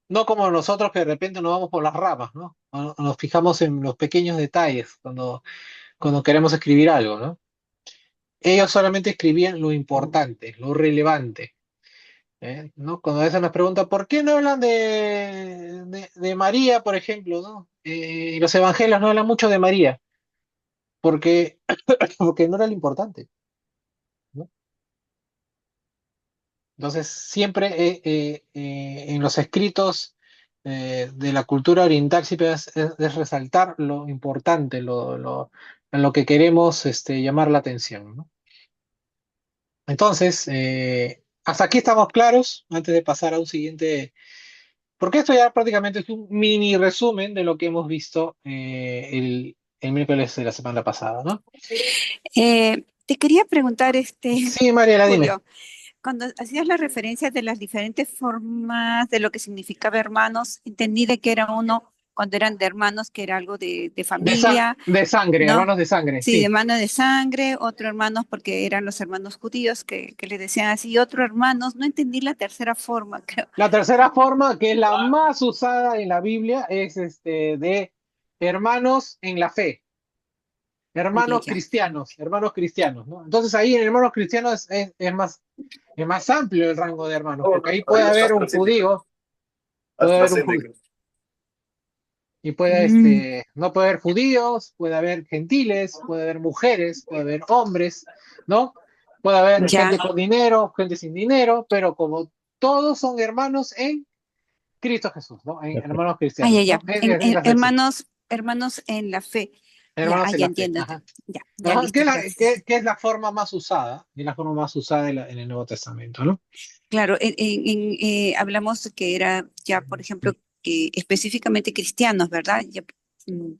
No como nosotros que de repente nos vamos por las ramas, ¿no? O nos fijamos en los pequeños detalles cuando queremos escribir algo, ¿no? Ellos solamente escribían lo importante, lo relevante. ¿No? Cuando a veces nos preguntan, ¿por qué no hablan de María, por ejemplo, ¿no? Y los evangelios no hablan mucho de María, porque, porque no era lo importante, ¿no? Entonces, siempre en los escritos de la cultura oriental siempre es resaltar lo importante, en lo que queremos llamar la atención, ¿no? Entonces, hasta aquí estamos claros, antes de pasar a un siguiente. Porque esto ya prácticamente es un mini resumen de lo que hemos visto el miércoles de la semana pasada, ¿no? Te quería preguntar, Sí, Mariela, dime. Julio, cuando hacías la referencia de las diferentes formas de lo que significaba hermanos, entendí de que era uno cuando eran de hermanos, que era algo de familia, De sangre, ¿no? hermanos de sangre, Sí, de sí. mano de sangre, otro hermanos porque eran los hermanos judíos que le decían así, y otro hermanos, no entendí la tercera forma, creo. La tercera forma, que es la más usada en la Biblia, es de hermanos en la fe, Ah, ya, ya. hermanos cristianos, ¿no? Entonces ahí en hermanos cristianos es más amplio el rango de hermanos, porque ahí puede haber un judío, puede haber un judío. Y puede, Mm, no puede haber judíos, puede haber gentiles, puede haber mujeres, puede haber hombres, ¿no? Puede haber ya. gente con dinero, gente sin dinero, pero como todos son hermanos en Cristo Jesús, ¿no? En hermanos Ah, ya, cristianos, ya. ¿no? Es la sección. Hermanos en la fe. Ya, Hermanos en ya la fe. entiendo. Ajá. Ya, ya Ajá. listo, gracias. ¿Qué es la forma más usada? Es la forma más usada en el Nuevo Testamento, ¿no? Claro, hablamos que era ya, por ejemplo, específicamente cristianos, ¿verdad? Ya, mm,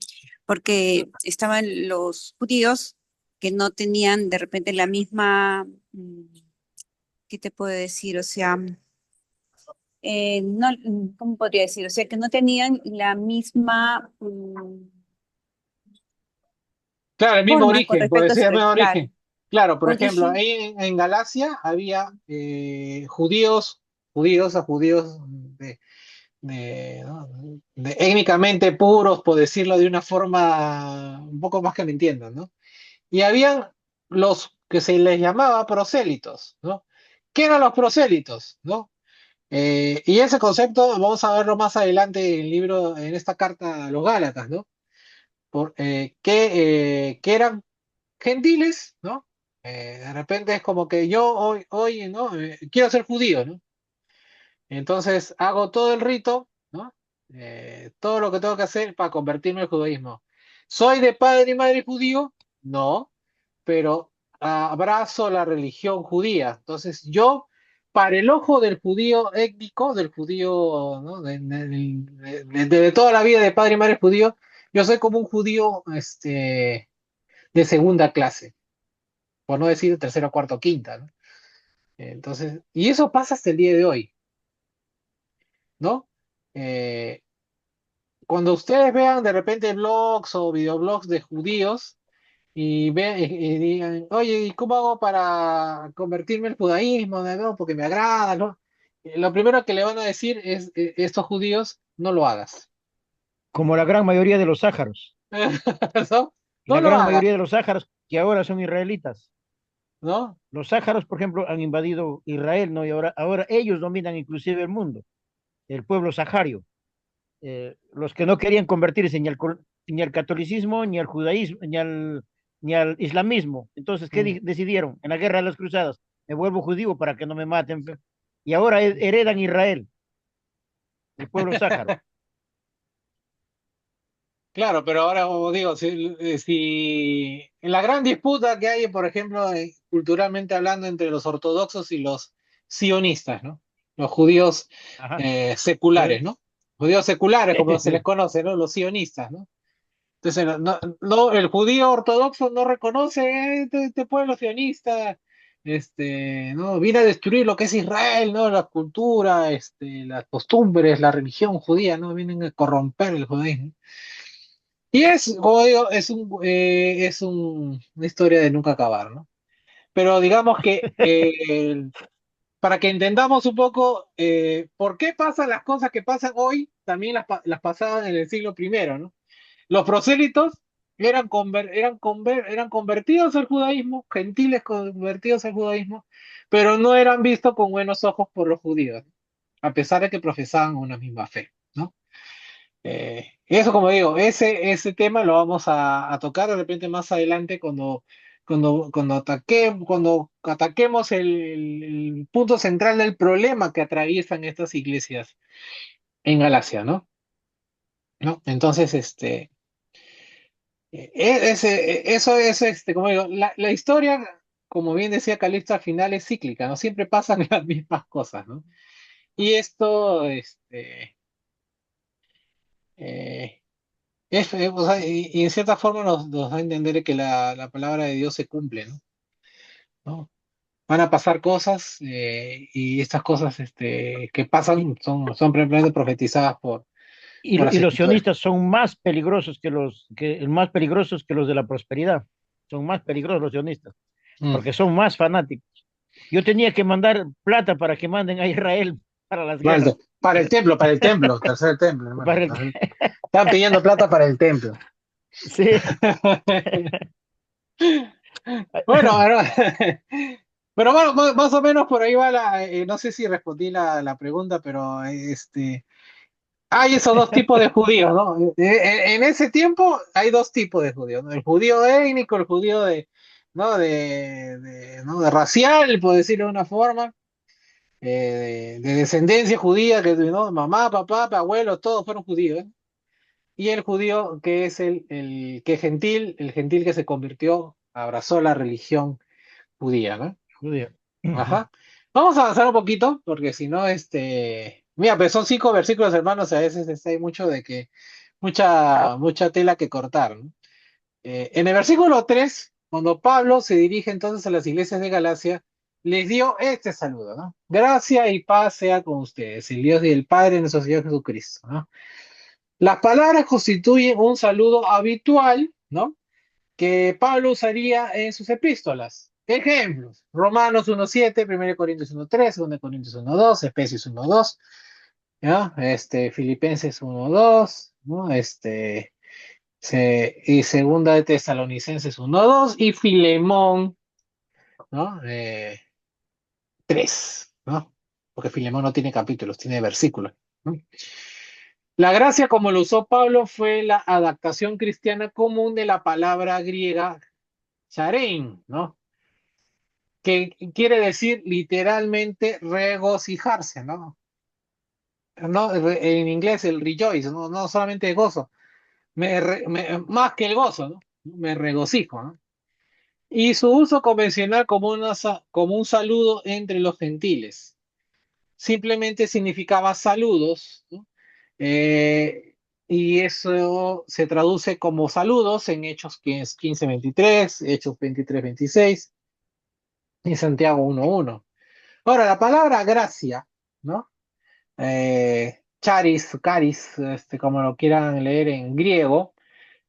porque estaban los judíos que no tenían de repente la misma, ¿qué te puedo decir? O sea, no, ¿cómo podría decir? O sea, que no tenían la misma Claro, el mismo forma con origen, por respecto a decir su, el mismo claro, origen. Claro, por ejemplo, origen. ahí en Galacia había judíos ¿no? Étnicamente puros, por decirlo de una forma un poco más que me entiendan, ¿no? Y habían los que se les llamaba prosélitos, ¿no? ¿Qué eran los prosélitos, no? Y ese concepto vamos a verlo más adelante en el libro, en esta carta a los Gálatas, ¿no? Que eran gentiles, ¿no? De repente es como que yo hoy ¿no? Quiero ser judío, ¿no? Entonces hago todo el rito, ¿no? Todo lo que tengo que hacer para convertirme al judaísmo. ¿Soy de padre y madre judío? No, pero abrazo la religión judía. Entonces yo, para el ojo del judío étnico, del judío, ¿no? De toda la vida de padre y madre judío, yo soy como un judío de segunda clase, por no decir de tercera, cuarta o quinta, ¿no? Entonces, y eso pasa hasta el día de hoy, ¿no? Eh, Cuando ustedes vean de repente blogs o videoblogs de judíos y vean y digan, oye, ¿y cómo hago para convertirme al judaísmo? ¿No? Porque me agrada, ¿no? Lo primero que le van a decir es, estos judíos, no lo hagas. Como la gran mayoría de los sáharos. ¿No? No La lo gran hagas, mayoría de los sáharos que ahora son israelitas. ¿no? Los sáharos, por ejemplo, han invadido Israel, ¿no? Y ahora ellos dominan inclusive el mundo, el pueblo sahario. Los que no querían convertirse ni al catolicismo, ni al judaísmo, ni al islamismo. Entonces, ¿qué Mm. decidieron? En la guerra de las cruzadas, me vuelvo judío para que no me maten. Y ahora heredan Israel, el pueblo sáharo. Claro, pero ahora, como digo, si en la gran disputa que hay, por ejemplo, culturalmente hablando entre los ortodoxos y los sionistas, ¿no? Los judíos Ajá. seculares, Eh, ¿no? Judíos seculares, como se les conoce, ¿no? Los sionistas, ¿no? Entonces, el judío ortodoxo no reconoce este pueblo sionista, ¿no? Viene a destruir lo que es Israel, ¿no? La cultura, las costumbres, la religión judía, ¿no? Vienen a corromper el judaísmo. Y como digo, una historia de nunca acabar, ¿no? Pero digamos que para que entendamos un poco por qué pasan las cosas que pasan hoy, también las pasaban en el siglo primero, ¿no? Los prosélitos eran convertidos al judaísmo, gentiles convertidos al judaísmo, pero no eran vistos con buenos ojos por los judíos, a pesar de que profesaban una misma fe, ¿no? Eso, como digo, ese tema lo vamos a tocar de repente más adelante cuando ataquemos el punto central del problema que atraviesan estas iglesias en Galacia, ¿no? ¿No? Entonces, eso es, como digo, la historia, como bien decía Calixto, al final es cíclica, ¿no? Siempre pasan las mismas cosas, ¿no? Y esto, eh, o sea, y en cierta forma nos da a entender que la palabra de Dios se cumple, ¿no? ¿No? Van a pasar cosas y estas cosas que pasan son previamente profetizadas por las Y los escrituras. sionistas son más peligrosos más peligrosos que los de la prosperidad. Son más peligrosos los sionistas, Mm. porque son más fanáticos. Yo tenía que mandar plata para que manden a Israel para las guerras. Para el templo, tercer templo, hermano. Para el... Están pidiendo plata para el templo. Sí. Bueno, pero bueno, más o menos por ahí va no sé si respondí la pregunta, pero hay esos dos tipos de judíos, ¿no? En ese tiempo hay dos tipos de judíos, ¿no? El judío étnico, el judío ¿no? ¿no? De racial, por decirlo de una forma, de descendencia judía, que, ¿no? Mamá, papá, abuelos, todos fueron judíos, ¿eh? Y el judío que es el que gentil, el gentil que se convirtió, abrazó la religión judía, ¿no? Judío. Ujú. Ajá. Vamos a avanzar un poquito, porque si no, mira, pues son 5 versículos, hermanos, a veces hay mucho mucha tela que cortar, ¿no? En el versículo 3, cuando Pablo se dirige entonces a las iglesias de Galacia, les dio este saludo, ¿no? Gracia y paz sea con ustedes, el Dios y el Padre de nuestro Señor Jesucristo, ¿no? Las palabras constituyen un saludo habitual, ¿no? Que Pablo usaría en sus epístolas. Ejemplos: Romanos 1:7, 1 Corintios 1:3, 2 Corintios 1:2, Efesios 1:2, ¿ya? Filipenses 1:2, ¿no? Y segunda de Tesalonicenses 1:2 y Filemón, ¿no? 3, ¿no? Porque Filemón no tiene capítulos, tiene versículos, ¿no? La gracia, como lo usó Pablo, fue la adaptación cristiana común de la palabra griega charein, ¿no? Que quiere decir literalmente regocijarse, ¿no? No, en inglés el rejoice, ¿no? No solamente gozo, más que el gozo, ¿no? Me regocijo, ¿no? Y su uso convencional como un saludo entre los gentiles. Simplemente significaba saludos, ¿no? Eh, y eso se traduce como saludos en Hechos 15:23, Hechos 23:26 y Santiago 1:1. Ahora, la palabra gracia, ¿no? Caris, como lo quieran leer en griego,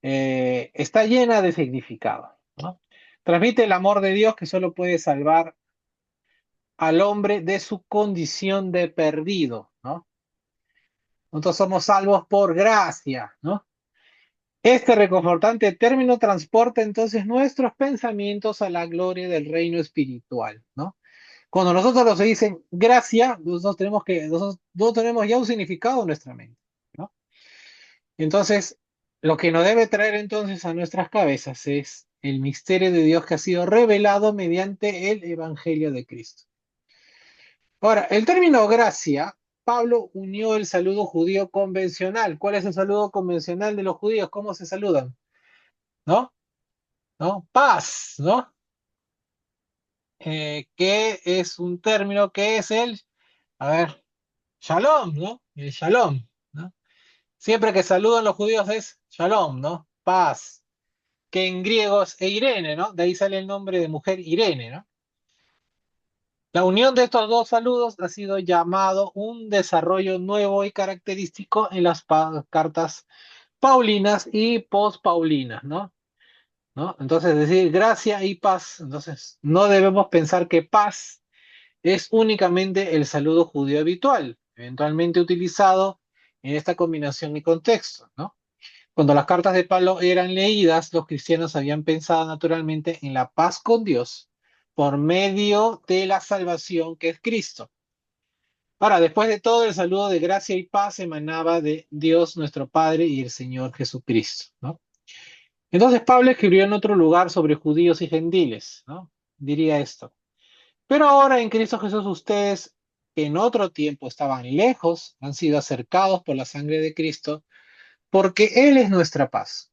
está llena de significado, ¿no? Transmite el amor de Dios que solo puede salvar al hombre de su condición de perdido, ¿no? Nosotros somos salvos por gracia, ¿no? Este reconfortante término transporta entonces nuestros pensamientos a la gloria del reino espiritual, ¿no? Cuando nosotros nos dicen gracia, nosotros tenemos ya un significado en nuestra mente, ¿no? Entonces, lo que nos debe traer entonces a nuestras cabezas es el misterio de Dios que ha sido revelado mediante el Evangelio de Cristo. Ahora, el término gracia, Pablo unió el saludo judío convencional. ¿Cuál es el saludo convencional de los judíos? ¿Cómo se saludan? ¿No? ¿No? Paz, ¿no? Que es un término que es a ver, shalom, ¿no? El shalom, ¿no? Siempre que saludan los judíos es shalom, ¿no? Paz, que en griego es Irene, ¿no? De ahí sale el nombre de mujer Irene, ¿no? La unión de estos dos saludos ha sido llamado un desarrollo nuevo y característico en las cartas paulinas y post-paulinas, ¿no? ¿No? Entonces, decir gracia y paz, entonces no debemos pensar que paz es únicamente el saludo judío habitual, eventualmente utilizado en esta combinación y contexto, ¿no? Cuando las cartas de Pablo eran leídas, los cristianos habían pensado naturalmente en la paz con Dios por medio de la salvación que es Cristo. Ahora, después de todo, el saludo de gracia y paz emanaba de Dios nuestro Padre y el Señor Jesucristo, ¿no? Entonces Pablo escribió en otro lugar sobre judíos y gentiles, ¿no? Diría esto. Pero ahora en Cristo Jesús ustedes, que en otro tiempo estaban lejos, han sido acercados por la sangre de Cristo, porque Él es nuestra paz.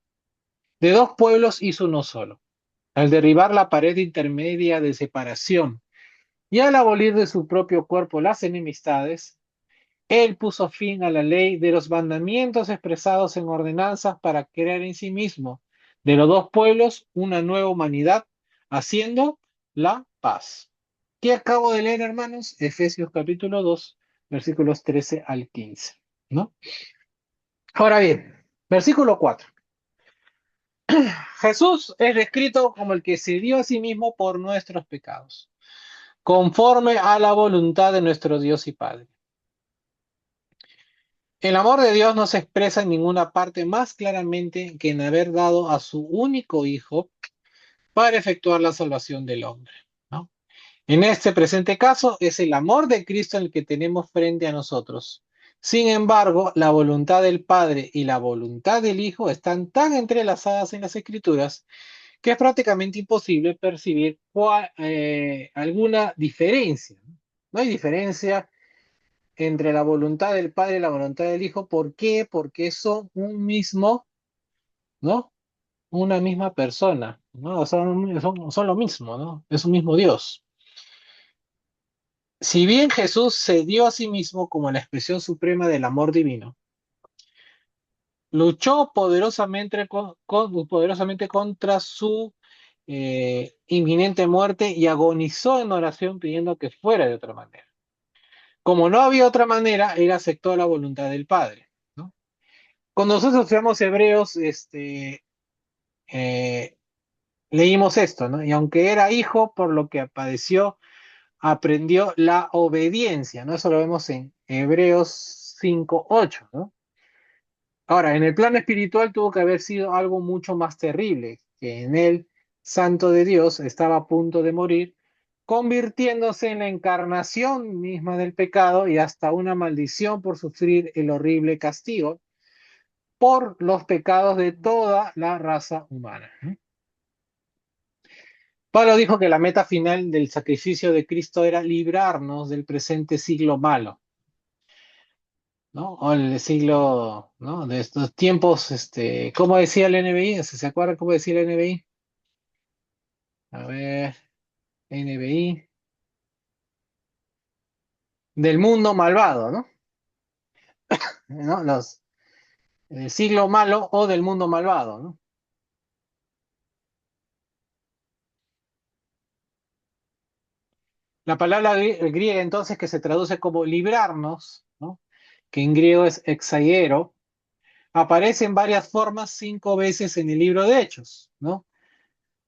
De dos pueblos hizo uno solo, al derribar la pared intermedia de separación y al abolir de su propio cuerpo las enemistades, Él puso fin a la ley de los mandamientos expresados en ordenanzas para crear en sí mismo de los dos pueblos una nueva humanidad, haciendo la paz. ¿Qué acabo de leer, hermanos? Efesios capítulo 2, versículos 13 al 15, ¿no? Ahora bien, versículo 4. Jesús es descrito como el que se dio a sí mismo por nuestros pecados, conforme a la voluntad de nuestro Dios y Padre. El amor de Dios no se expresa en ninguna parte más claramente que en haber dado a su único Hijo para efectuar la salvación del hombre, ¿no? En este presente caso es el amor de Cristo el que tenemos frente a nosotros. Sin embargo, la voluntad del Padre y la voluntad del Hijo están tan entrelazadas en las Escrituras que es prácticamente imposible percibir alguna diferencia. No hay diferencia entre la voluntad del Padre y la voluntad del Hijo. ¿Por qué? Porque son un mismo, ¿no? Una misma persona, ¿no? Son lo mismo, ¿no? Es un mismo Dios. Si bien Jesús se dio a sí mismo como la expresión suprema del amor divino, luchó poderosamente contra su inminente muerte y agonizó en oración pidiendo que fuera de otra manera. Como no había otra manera, él aceptó la voluntad del Padre, ¿no? Cuando nosotros estudiamos Hebreos, eh, leímos esto, ¿no? Y aunque era hijo, por lo que padeció, aprendió la obediencia, ¿no? Eso lo vemos en Hebreos 5:8, ¿no? Ahora, en el plano espiritual tuvo que haber sido algo mucho más terrible, que en él, Santo de Dios, estaba a punto de morir, convirtiéndose en la encarnación misma del pecado y hasta una maldición por sufrir el horrible castigo por los pecados de toda la raza humana. Pablo dijo que la meta final del sacrificio de Cristo era librarnos del presente siglo malo, ¿no? O el siglo, ¿no? De estos tiempos, ¿cómo decía el NBI? ¿Se acuerdan cómo decía el NBI? A ver, NBI. Del mundo malvado, ¿no? ¿No? El siglo malo o del mundo malvado, ¿no? La palabra griega entonces que se traduce como librarnos, ¿no? Que en griego es exaiero, aparece en varias formas 5 veces en el libro de Hechos, ¿no?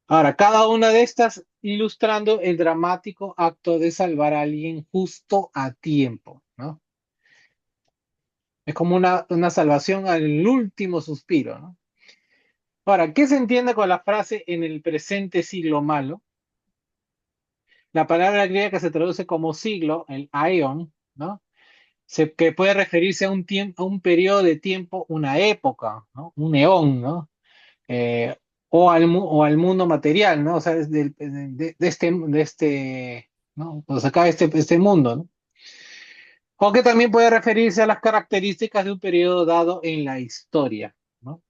Ahora, cada una de estas ilustrando el dramático acto de salvar a alguien justo a tiempo, ¿no? Es como una salvación al último suspiro, ¿no? Ahora, ¿qué se entiende con la frase en el presente siglo malo? La palabra griega que se traduce como siglo, el aion, ¿no? Que puede referirse a un tiempo, a un periodo de tiempo, una época, ¿no? Un eón, ¿no? O al mundo material, ¿no? O sea, ¿no? O sea, acá este mundo, ¿no? O que también puede referirse a las características de un periodo dado en la historia, ¿no?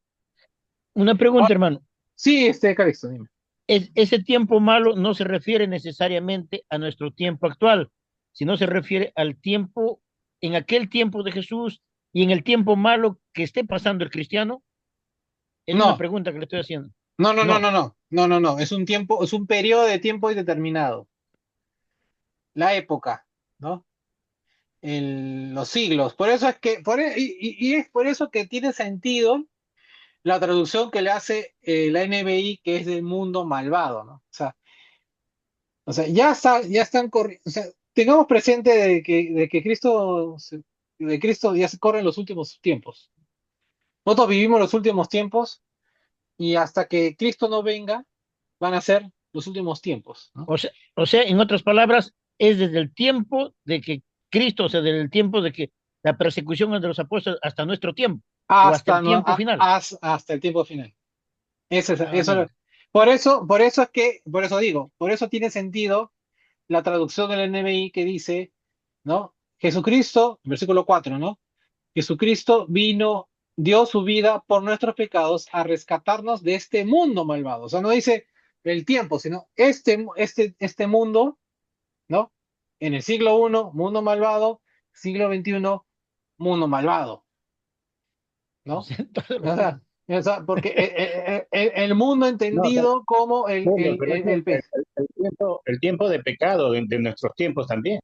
Una Ah, pregunta, hermano. sí, Calixto, dime. Ese tiempo malo no se refiere necesariamente a nuestro tiempo actual, sino se refiere al tiempo, en aquel tiempo de Jesús y en el tiempo malo que esté pasando el cristiano. Es una No, pregunta que le estoy haciendo. no, no, no, No, no, no, no, no, no. Es un tiempo, es un periodo de tiempo indeterminado. La época, ¿no? Los siglos. Por eso es que, y es por eso que tiene sentido la traducción que le hace la NBI, que es del mundo malvado, ¿no? O sea, ya están corriendo, o sea, tengamos presente de Cristo ya se corren los últimos tiempos. Nosotros vivimos los últimos tiempos y hasta que Cristo no venga, van a ser los últimos tiempos, ¿no? O sea, en otras palabras, es desde el tiempo de que Cristo, o sea, desde el tiempo de que la persecución de los apóstoles hasta nuestro tiempo, o hasta Hasta, el no- tiempo final. hasta el tiempo final. Ah, Eso, mira. por eso tiene sentido la traducción del NBI que dice, ¿no? Jesucristo, versículo 4, ¿no? Jesucristo vino, dio su vida por nuestros pecados a rescatarnos de este mundo malvado. O sea, no dice el tiempo, sino este mundo, ¿no? En el siglo I, mundo malvado, siglo XXI, mundo malvado, O ¿no? sea, todos O los sea, tiempos. porque el mundo No, entendido como pero eso, el tiempo de pecado de nuestros tiempos también.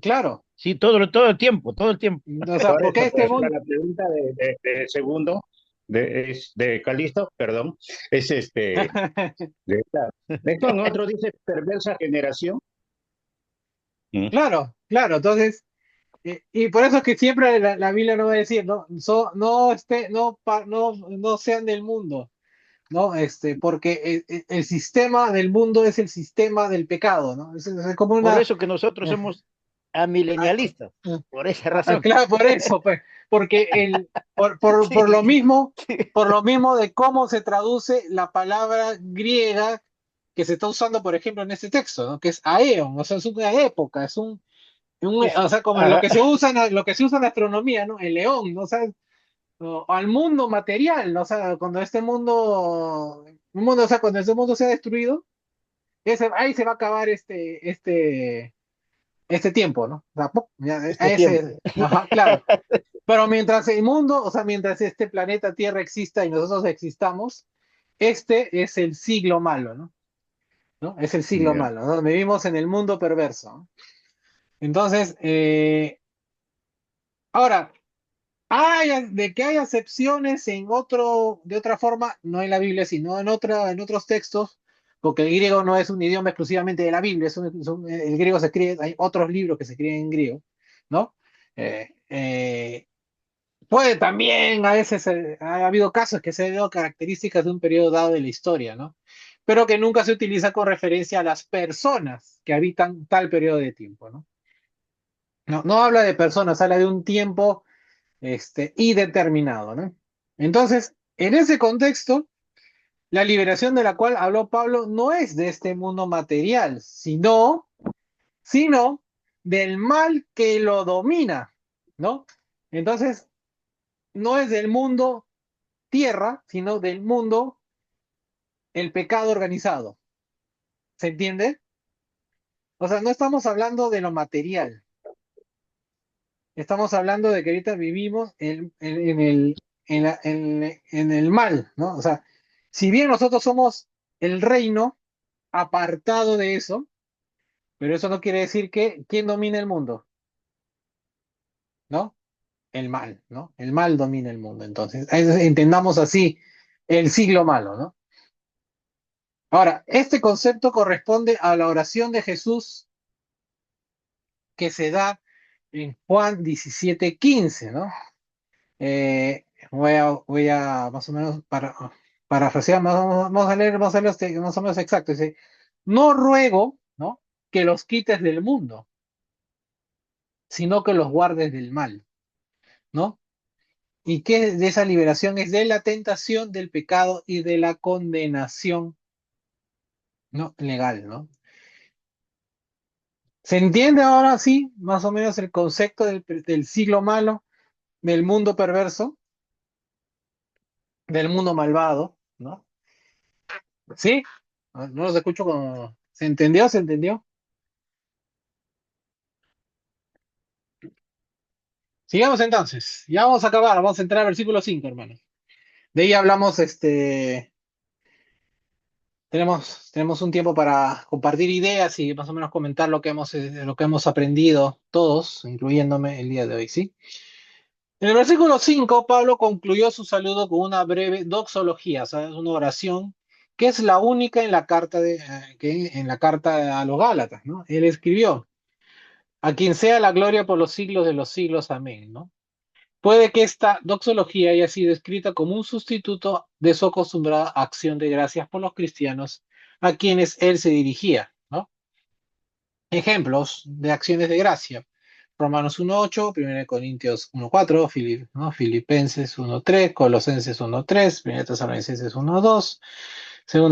claro, Sí, todo el tiempo, todo el tiempo. o sea, porque Por este eso era mundo, la pregunta de segundo, de Calisto, perdón, es de esta. Esto en otro dice perversa generación. Mm. claro, claro, entonces, y por eso es que siempre la Biblia no va a decir, no, no sean del mundo, ¿no? Porque el sistema del mundo es el sistema del pecado, ¿no? Es como Por una, eso que nosotros eh, somos amilenialistas, por esa razón. claro, por eso, pues, porque por lo Sí, mismo, sí. por lo mismo de cómo se traduce la palabra griega que se está usando, por ejemplo, en este texto, ¿no? Que es aeon, o sea, es una época, o sea, como Ajá. lo que se usa en astronomía, ¿no? El león, ¿no? O sea, o al mundo material, ¿no? O sea, o sea, cuando este mundo sea destruido, ahí se va a acabar este tiempo, ¿no? O sea, ¡pum! Este tiempo. Ajá, claro. Pero mientras el mundo, o sea, mientras este planeta Tierra exista y nosotros existamos, este es el siglo malo, ¿no? ¿No? Es el siglo Ya. malo, ¿no? Vivimos en el mundo perverso, ¿no? Entonces, ahora, de que hay acepciones de otra forma, no en la Biblia, sino en otros textos, porque el griego no es un idioma exclusivamente de la Biblia, el griego se escribe, hay otros libros que se escriben en griego, ¿no? Eh, eh, Puede también, a veces ha habido casos que se han dado características de un periodo dado de la historia, ¿no? Pero que nunca se utiliza con referencia a las personas que habitan tal periodo de tiempo, ¿no? No habla de personas, habla de un tiempo y determinado, ¿no? Entonces, en ese contexto, la liberación de la cual habló Pablo no es de este mundo material, sino del mal que lo domina, ¿no? Entonces, no es del mundo tierra, sino del mundo el pecado organizado. ¿Se entiende? O sea, no estamos hablando de lo material, estamos hablando de que ahorita vivimos en el mal, ¿no? O sea, si bien nosotros somos el reino apartado de eso, pero eso no quiere decir que ¿quién domina el mundo? ¿No? El mal, ¿no? El mal domina el mundo. Entonces, entendamos así el siglo malo, ¿no? Ahora, este concepto corresponde a la oración de Jesús que se da en Juan 17:15, ¿no? Voy a más o menos parafrasear, vamos a leer más o menos exacto. Dice, no ruego, ¿no? Que los quites del mundo, sino que los guardes del mal, ¿no? Y que de esa liberación es de la tentación, del pecado y de la condenación, ¿no? Legal, ¿no? ¿Se entiende ahora sí, más o menos el concepto del siglo malo, del mundo perverso, del mundo malvado, ¿no? ¿Sí? No los escucho como... ¿Se entendió? ¿Se entendió? Sigamos entonces. Ya vamos a acabar. Vamos a entrar al versículo 5, hermano. De ahí hablamos, tenemos un tiempo para compartir ideas y más o menos comentar lo que hemos aprendido todos, incluyéndome el día de hoy, ¿sí? En el versículo 5, Pablo concluyó su saludo con una breve doxología, ¿sabes? Una oración que es la única en la carta a los Gálatas, ¿no? Él escribió: A quien sea la gloria por los siglos de los siglos. Amén, ¿no? Puede que esta doxología haya sido escrita como un sustituto de su acostumbrada acción de gracias por los cristianos a quienes él se dirigía, ¿no? Ejemplos de acciones de gracia. Romanos 1.8, 1 Corintios 1.4, ¿no? Filipenses 1.3, Colosenses 1.3, 1 Tesalonicenses 1.2, 2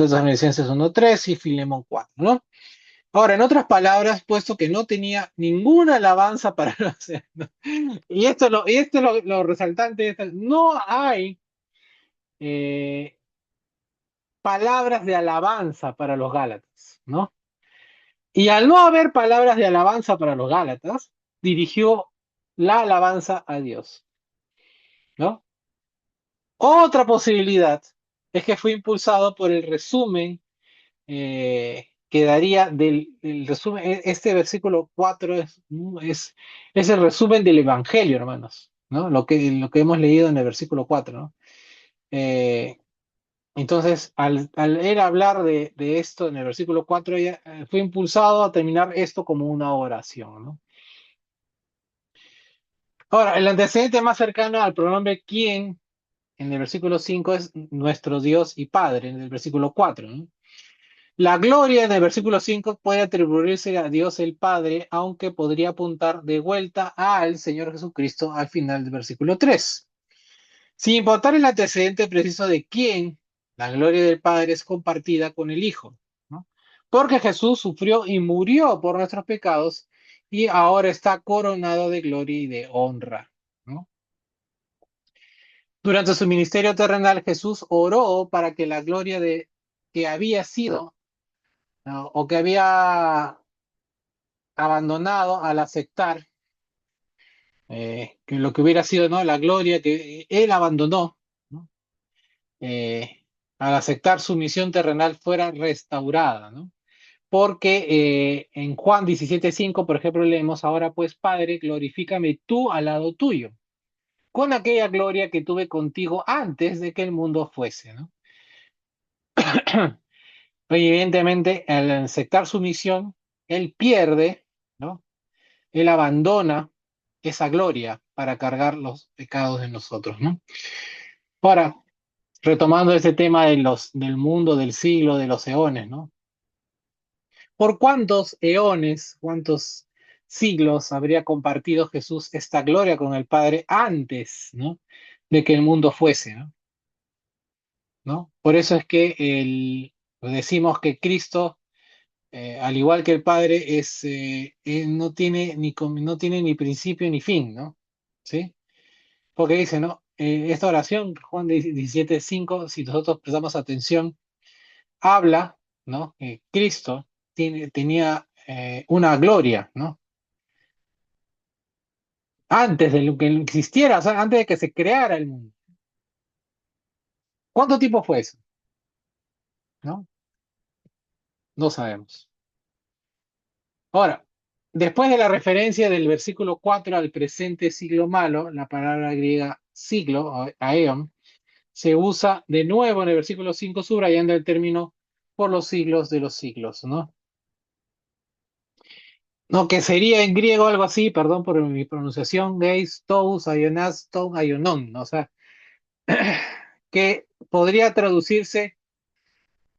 Tesalonicenses 1.3 y Filemón 4, ¿no? Ahora, en otras palabras, puesto que no tenía ninguna alabanza para los... Y esto es lo resaltante de esto, no hay eh, palabras de alabanza para los Gálatas, ¿no? Y al no haber palabras de alabanza para los Gálatas, dirigió la alabanza a Dios, ¿no? Otra posibilidad es que fue impulsado por el resumen que daría del resumen. Este versículo 4 es el resumen del Evangelio, hermanos, ¿no? Lo que hemos leído en el versículo 4, ¿no? Eh, entonces, al él hablar de esto en el versículo 4, fue impulsado a terminar esto como una oración, ¿no? Ahora, el antecedente más cercano al pronombre quién en el versículo 5 es nuestro Dios y Padre, en el versículo 4, ¿no? La gloria en el versículo 5 puede atribuirse a Dios el Padre, aunque podría apuntar de vuelta al Señor Jesucristo al final del versículo 3. Sin importar el antecedente preciso de quién, la gloria del Padre es compartida con el Hijo, ¿no? Porque Jesús sufrió y murió por nuestros pecados y ahora está coronado de gloria y de honra, ¿no? Durante su ministerio terrenal, Jesús oró para que la gloria de que había sido, ¿no? O que había abandonado al aceptar que lo que hubiera sido, ¿no? La gloria que él abandonó, ¿no? Al aceptar su misión terrenal fuera restaurada, ¿no? Porque en Juan 17:5, por ejemplo, leemos: ahora pues, Padre, glorifícame tú al lado tuyo, con aquella gloria que tuve contigo antes de que el mundo fuese, ¿no? Evidentemente, al aceptar su misión, él pierde, ¿no? Él abandona esa gloria para cargar los pecados de nosotros, ¿no? Ahora, retomando ese tema del mundo, del siglo, de los eones, ¿no? ¿Por cuántos eones, cuántos siglos habría compartido Jesús esta gloria con el Padre antes, ¿no? De que el mundo fuese, ¿no? ¿No? Por eso es que decimos que Cristo, al igual que el Padre, no tiene ni principio ni fin, ¿no? ¿Sí? Porque dice, ¿no? Esta oración, Juan 17:5, si nosotros prestamos atención, habla, ¿no? Que Cristo tenía una gloria, ¿no? Antes de lo que existiera, o sea, antes de que se creara el mundo. ¿Cuánto tiempo fue eso? ¿No? No sabemos. Ahora, después de la referencia del versículo 4 al presente siglo malo, la palabra griega siglo, o aeon, se usa de nuevo en el versículo 5, subrayando el término por los siglos de los siglos, ¿no? No, que sería en griego algo así, perdón por mi pronunciación, geis, tous, aionas, ton, aionon, ¿no? O sea, que podría traducirse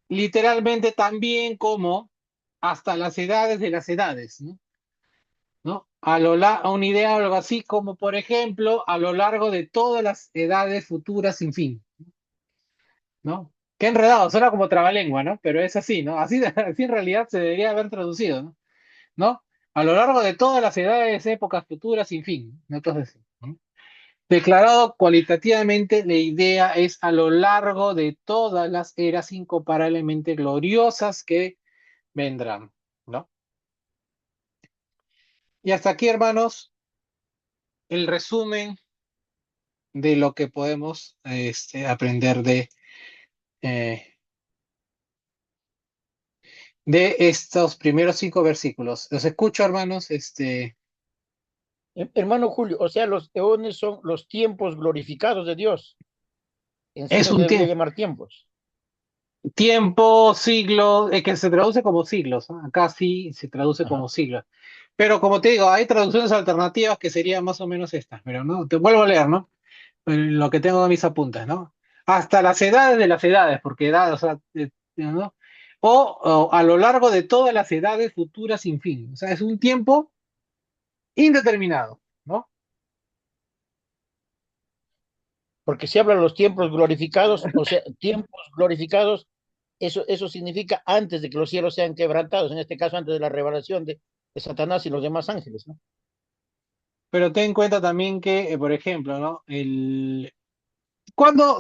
literalmente también como hasta las edades de las edades, ¿no? ¿No? A una idea o algo así como, por ejemplo, a lo largo de todas las edades futuras sin fin, ¿no? Qué enredado, suena como trabalengua, ¿no? Pero es así, ¿no? Así, así en realidad se debería haber traducido, ¿no? ¿No? A lo largo de todas las edades, épocas futuras sin fin, ¿no? Entonces, ¿no? Declarado cualitativamente, la idea es a lo largo de todas las eras incomparablemente gloriosas que vendrán, ¿no? Y hasta aquí, hermanos, el resumen de lo que podemos aprender eh, de estos primeros 5 versículos. Los escucho, hermanos. Hermano Julio, o sea, los eones son los tiempos glorificados de Dios. En sí Es no se un debería llamar tiempos. tiempo, siglo, que se traduce como siglos, ¿no? Acá sí se traduce Ajá. como siglos. Pero como te digo, hay traducciones alternativas que serían más o menos estas, pero no, te vuelvo a leer, ¿no? Lo que tengo en mis apuntes, ¿no? Hasta las edades de las edades, porque edad, o sea, ¿no? O a lo largo de todas las edades futuras sin fin. O sea, es un tiempo indeterminado, ¿no? Porque si habla de los tiempos glorificados, o sea, tiempos glorificados, eso significa antes de que los cielos sean quebrantados, en este caso antes de la revelación de Satanás y los demás ángeles, ¿no? Pero ten en cuenta también que, por ejemplo, ¿no? ¿Cuándo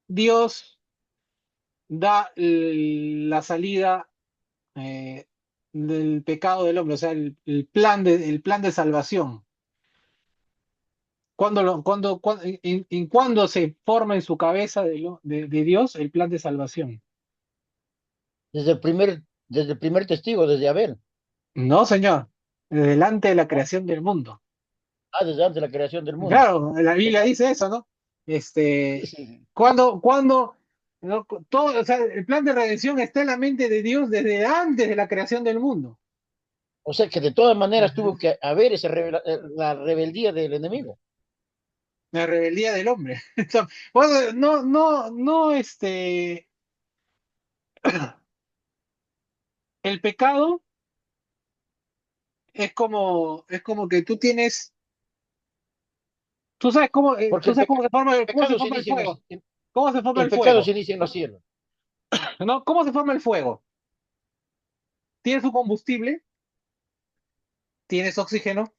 Dios da la salida eh, del pecado del hombre, o sea, el plan de salvación? ¿En cuándo se forma en su cabeza de Dios el plan de salvación? Desde el primer testigo, desde Abel. No, señor, delante de la creación del mundo. Desde antes de la creación del mundo. Claro, la O Biblia sea, dice eso, ¿no? sí, Este, sí. cuando, ¿no? Todo, o sea, el plan de redención está en la mente de Dios desde antes de la creación del mundo. O sea que de todas maneras tuvo que haber la rebeldía del enemigo. La rebeldía del hombre. Bueno, no, el pecado es como que Porque tú sabes cómo se pecado se forma el inicia en fuego, cómo se forma el el pecado se fuego, inicia en los cielos. ¿no? ¿Cómo se forma el fuego? Tienes un combustible, tienes oxígeno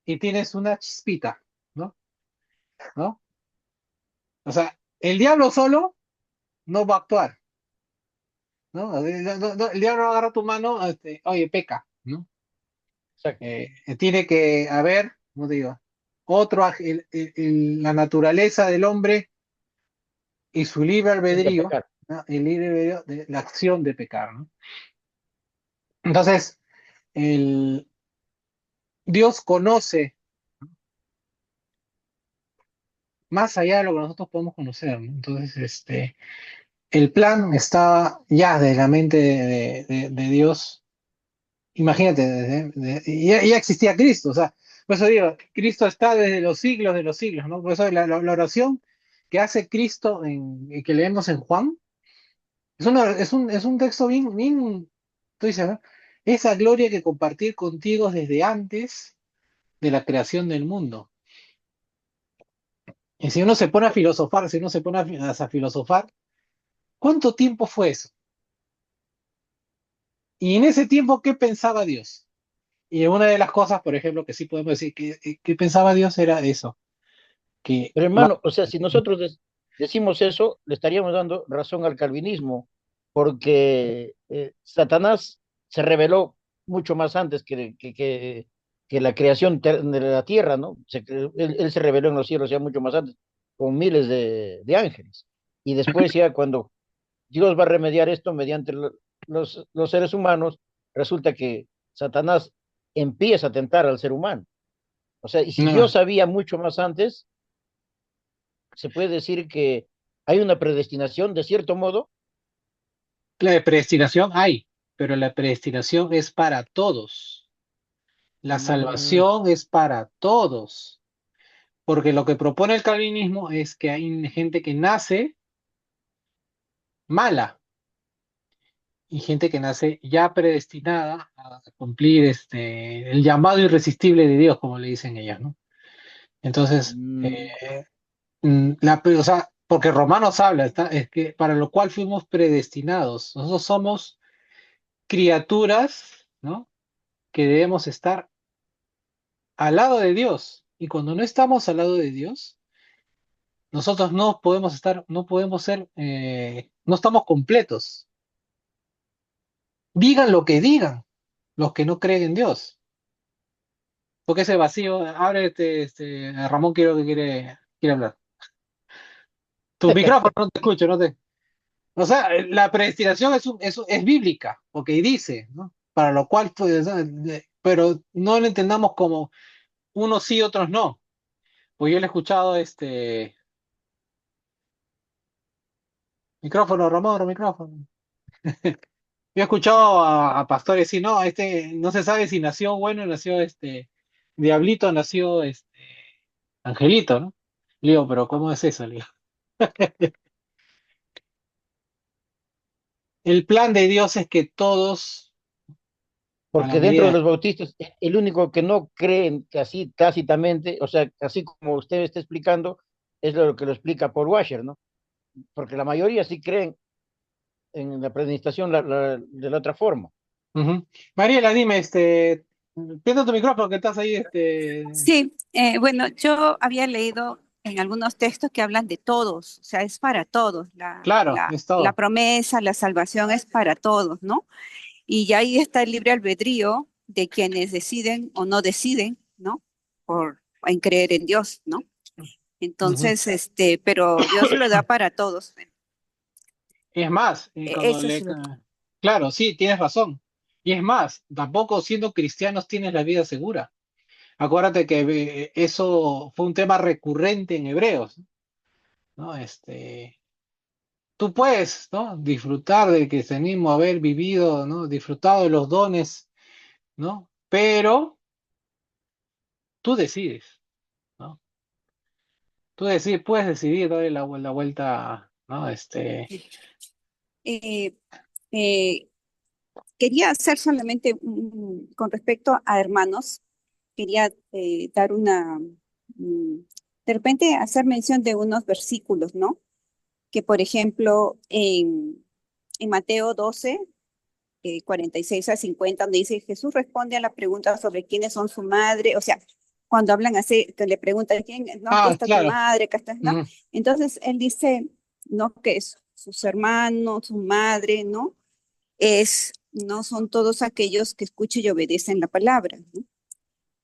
y tienes una chispita, ¿no? ¿No? O sea, el diablo solo no va a actuar, ¿no? El diablo no agarra tu mano, oye, peca, ¿no? Exacto. Tiene que haber, no digo, la naturaleza del hombre y su libre Tiende a albedrío, pecar. ¿no? El libre albedrío de la acción de pecar, ¿no? Entonces, el, Dios conoce más allá de lo que nosotros podemos conocer, ¿no? Entonces, el plan estaba ya de la mente de Dios. Imagínate, ya existía Cristo, o sea, por eso digo, Cristo está desde los siglos de los siglos, ¿no? Por eso la oración que hace Cristo que leemos en Juan, es un texto bien, tú dices, ¿no? Esa gloria que compartir contigo desde antes de la creación del mundo. Y si uno se pone a filosofar, si uno se pone a filosofar, ¿cuánto tiempo fue eso? Y en ese tiempo, ¿qué pensaba Dios? Y una de las cosas, por ejemplo, que sí podemos decir que pensaba Dios era eso, que Pero va- hermano, o sea, si nosotros decimos eso, le estaríamos dando razón al calvinismo, porque Satanás se reveló mucho más antes que la creación de la tierra, ¿no? Él se reveló en los cielos ya mucho más antes, con miles de ángeles. Y después ya cuando Dios va a remediar esto mediante los seres humanos, resulta que Satanás empieza a tentar al ser humano. O sea, y si no, Dios sabía mucho más antes, se puede decir que hay una predestinación de cierto modo. la predestinación hay, pero la predestinación es para todos. La Mm, salvación es para todos. Porque lo que propone el calvinismo es que hay gente que nace mala y gente que nace ya predestinada a cumplir el llamado irresistible de Dios, como le dicen ellas, ¿no? Entonces, mm, o sea, porque Romanos habla, es que para lo cual fuimos predestinados. Nosotros somos criaturas, ¿no? Que debemos estar al lado de Dios. Y cuando no estamos al lado de Dios, nosotros no podemos estar, no podemos ser, no estamos completos. Digan lo que digan los que no creen en Dios. Porque ese vacío, ábrete, a Ramón quiero que quiere hablar. Tu micrófono no te escucho, no te. O sea, la predestinación es bíblica, porque dice, ¿no? Para lo cual, pues, pero no lo entendamos como unos sí, otros no. Pues yo le he escuchado micrófono, Ramón, micrófono. he escuchado a pastores decir, no, este no se sabe si nació bueno, nació diablito, nació angelito, ¿no? Le digo, pero ¿cómo es eso? Le digo, el plan de Dios es que todos, a la Porque dentro de medida, los bautistas, el único que no creen que así tácitamente, o sea, así como usted está explicando, es lo que lo explica Paul Washer, ¿no? Porque la mayoría sí creen en la predestinación de la otra forma. ujú. Mariela, dime, prende tu micrófono que estás ahí, Sí, bueno, yo había leído en algunos textos que hablan de todos, o sea, es para todos, claro, es la todo. promesa, la salvación es para todos, ¿no? Y ya ahí está el libre albedrío de quienes deciden o no deciden, ¿no? En creer en Dios, ¿no? Ujú. Entonces, pero Dios lo da para todos. Y es más, cuando Eso es lo que... claro, sí, tienes razón. Y es más, tampoco siendo cristianos tienes la vida segura. Acuérdate que eso fue un tema recurrente en Hebreos, ¿no? Tú puedes, ¿no? Disfrutar del cristianismo, haber vivido, ¿no? Disfrutado de los dones, ¿no? Pero tú decides, ¿no? Tú decides, puedes decidir darle la vuelta, ¿no? Eh, eh, quería hacer solamente, con respecto a hermanos, quería dar de repente hacer mención de unos versículos, ¿no? Que por ejemplo en Mateo 12, 46 a 50, donde dice, Jesús responde a la pregunta sobre quiénes son su madre, o sea, cuando hablan así, que le preguntan, ¿quién, no, aquí Ah, está tu claro. madre, acá está, ¿no? Ujú, Entonces él dice, ¿no? Que sus hermanos, su madre, ¿no? No son todos aquellos que escuchan y obedecen la palabra, ¿no?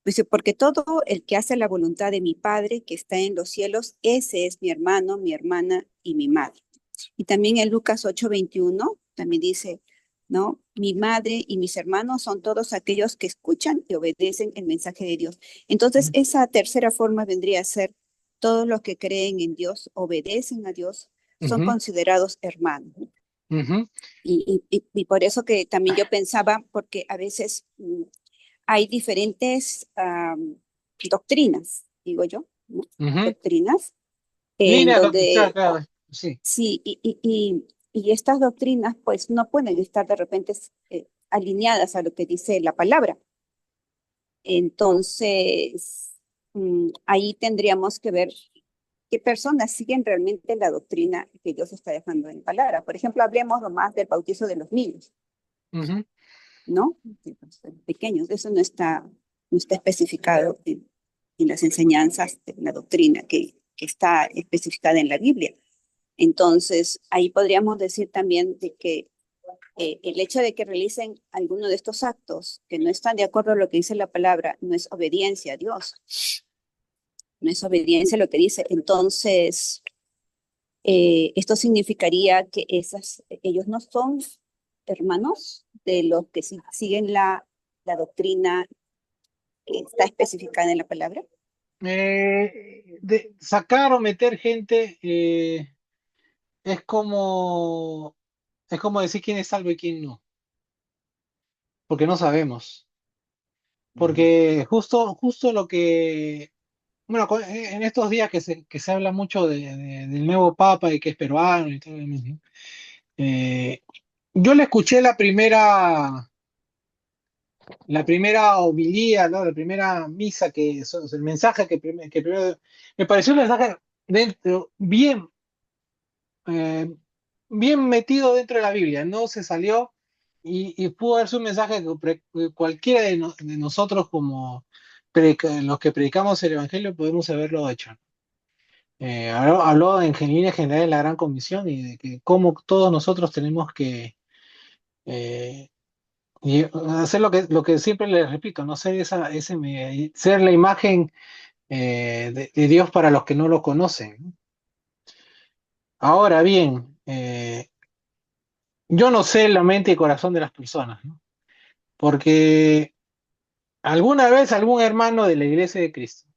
Dice, porque todo el que hace la voluntad de mi Padre que está en los cielos, ese es mi hermano, mi hermana y mi madre. Y también en Lucas 8:21 también dice, ¿no? Mi madre y mis hermanos son todos aquellos que escuchan y obedecen el mensaje de Dios. Entonces, esa tercera forma vendría a ser, todos los que creen en Dios, obedecen a Dios, son ujú, considerados hermanos, ¿no? ujú, Y por eso que también yo pensaba, porque a veces hay diferentes doctrinas, digo yo, ¿no? ujú. Doctrinas en Líneas, claro, donde claro, sí. sí, y estas doctrinas pues no pueden estar de repente alineadas a lo que dice la palabra. Entonces, ahí tendríamos que ver qué personas siguen realmente la doctrina que Dios está dejando en la palabra. Por ejemplo, hablemos nomás del bautizo de los niños, Ujú, ¿no? De los pequeños. Eso no está especificado en las enseñanzas de la doctrina que está especificada en la Biblia. Entonces, ahí podríamos decir también de que el hecho de que realicen alguno de estos actos que no están de acuerdo a lo que dice la palabra no es obediencia a Dios, no es obediencia a lo que dice. Entonces, esto significaría que ellos no son hermanos de los que siguen la doctrina que está especificada en la palabra. sacar o meter gente es como, es como decir quién es salvo y quién no, porque no sabemos. Ujú. Porque justo lo que, bueno, en estos días que se habla mucho del nuevo Papa y que es peruano y todo lo demás, ¿no? Eh, yo le escuché la primera homilía, ¿no? La primera misa el mensaje que primero, me pareció un mensaje bien, eh, bien metido dentro de la Biblia, no se salió y pudo darse un mensaje que cualquiera de nosotros como los que predicamos el Evangelio podemos haberlo hecho. Habló en línea general de la Gran Comisión y de que cómo todos nosotros tenemos que eh, hacer lo que siempre les repito, no ser ser la imagen de Dios para los que no lo conocen, ¿no? Ahora bien, yo no sé la mente y corazón de las personas, ¿no? Porque alguna vez algún hermano de la Iglesia de Cristo,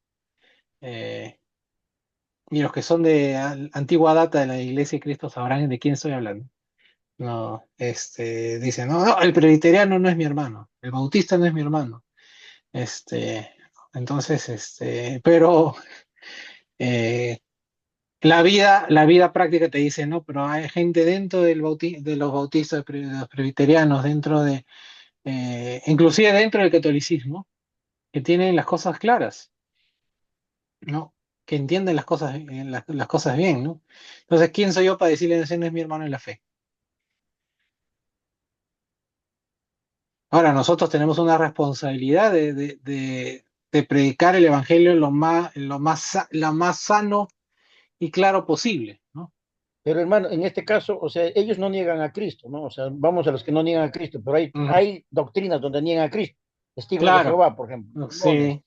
eh, y los que son de antigua data de la Iglesia de Cristo sabrán de quién estoy hablando, No, dice, no, no, el presbiteriano no es mi hermano, el bautista no es mi hermano. Este, entonces, pero eh, la vida práctica te dice, no, pero hay gente dentro de los bautistas, de los presbiterianos, dentro de, inclusive dentro del catolicismo, que tienen las cosas claras, ¿no? Que entienden las cosas bien, ¿no? Entonces, ¿quién soy yo para decirle ese no es mi hermano en la fe? Ahora, nosotros tenemos una responsabilidad de predicar el evangelio lo más sano y claro posible, ¿no? Pero hermano, en este caso, o sea, ellos no niegan a Cristo, ¿no? O sea, vamos a los que no niegan a Cristo, pero Ujú. hay doctrinas donde niegan a Cristo. Testigos de Claro, Jehová, por ejemplo, mormones, sí,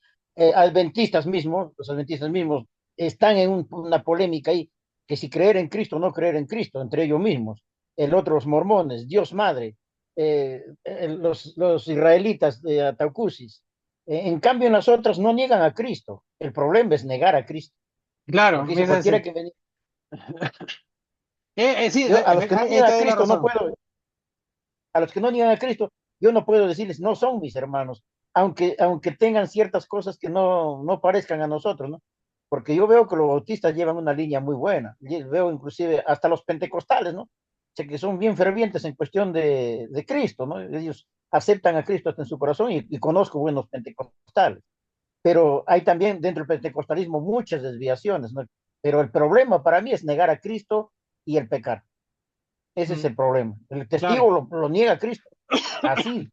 adventistas mismos, los adventistas mismos están en una polémica ahí, que si creer en Cristo o no creer en Cristo, entre ellos mismos. El otro, los mormones, Dios Madre, los israelitas de Ataucusis. En cambio, en las otras no niegan a Cristo. El problema es negar a Cristo, claro, porque dice es cualquiera así. que venga. Sí, Yo a los que no ahí niegan te a doy la Cristo no razón. puedo, a los que no niegan a Cristo, yo no puedo decirles, no son mis hermanos, aunque tengan ciertas cosas que no parezcan a nosotros, ¿no? Porque yo veo que los bautistas llevan una línea muy buena, veo inclusive hasta los pentecostales, ¿no? Sé que son bien fervientes en cuestión de Cristo, ¿no? Ellos aceptan a Cristo hasta en su corazón y conozco buenos pentecostales, pero hay también dentro del pentecostalismo muchas desviaciones, ¿no? Pero el problema para mí es negar a Cristo y el pecar. Ese es Mm, el problema. El claro. testigo lo niega a Cristo, así.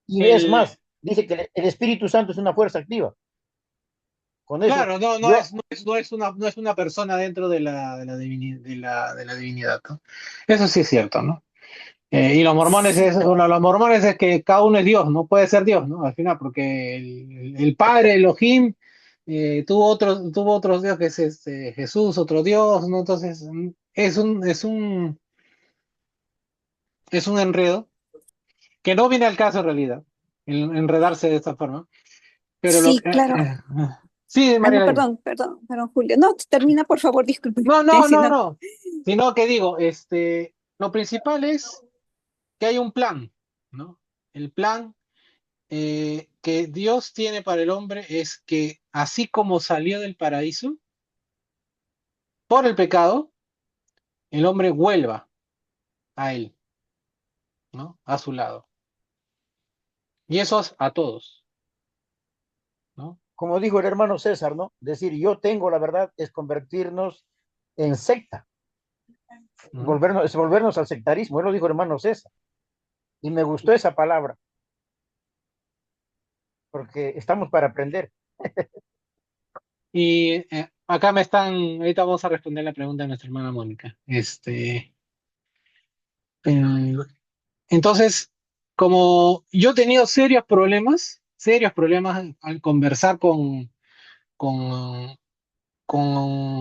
Y es El, más, dice que el Espíritu Santo es una fuerza activa. Con eso, claro, no, yo, no es una persona dentro de la divinidad, ¿no? Eso sí es cierto, ¿no? Y Sí, los mormones es que cada uno es Dios, no puede ser Dios, ¿no? Al final, porque el padre Elohim tuvo otro Dios que es Jesús, otro Dios, ¿no? Entonces, es un enredo que no viene al caso en realidad, enredarse de esta forma. Pero sí, claro. sí, Ah, no, Mariela, dime. perdón, Julio. No, termina, por favor, disculpe. No, no, Si no, no, no. Sino que digo, lo principal es que hay un plan, ¿no? El plan que Dios tiene para el hombre es que así como salió del paraíso por el pecado, el hombre vuelva a él, ¿no? A su lado. Y eso es a todos, ¿no? como dijo el hermano César, ¿no? Decir yo tengo la verdad es convertirnos en secta, ¿No? es volvernos al sectarismo. Él lo dijo el hermano César. Y me gustó esa palabra, porque estamos para aprender. Y acá ahorita vamos a responder la pregunta de nuestra hermana Mónica. Eh, entonces, como yo he tenido serios problemas al conversar con, con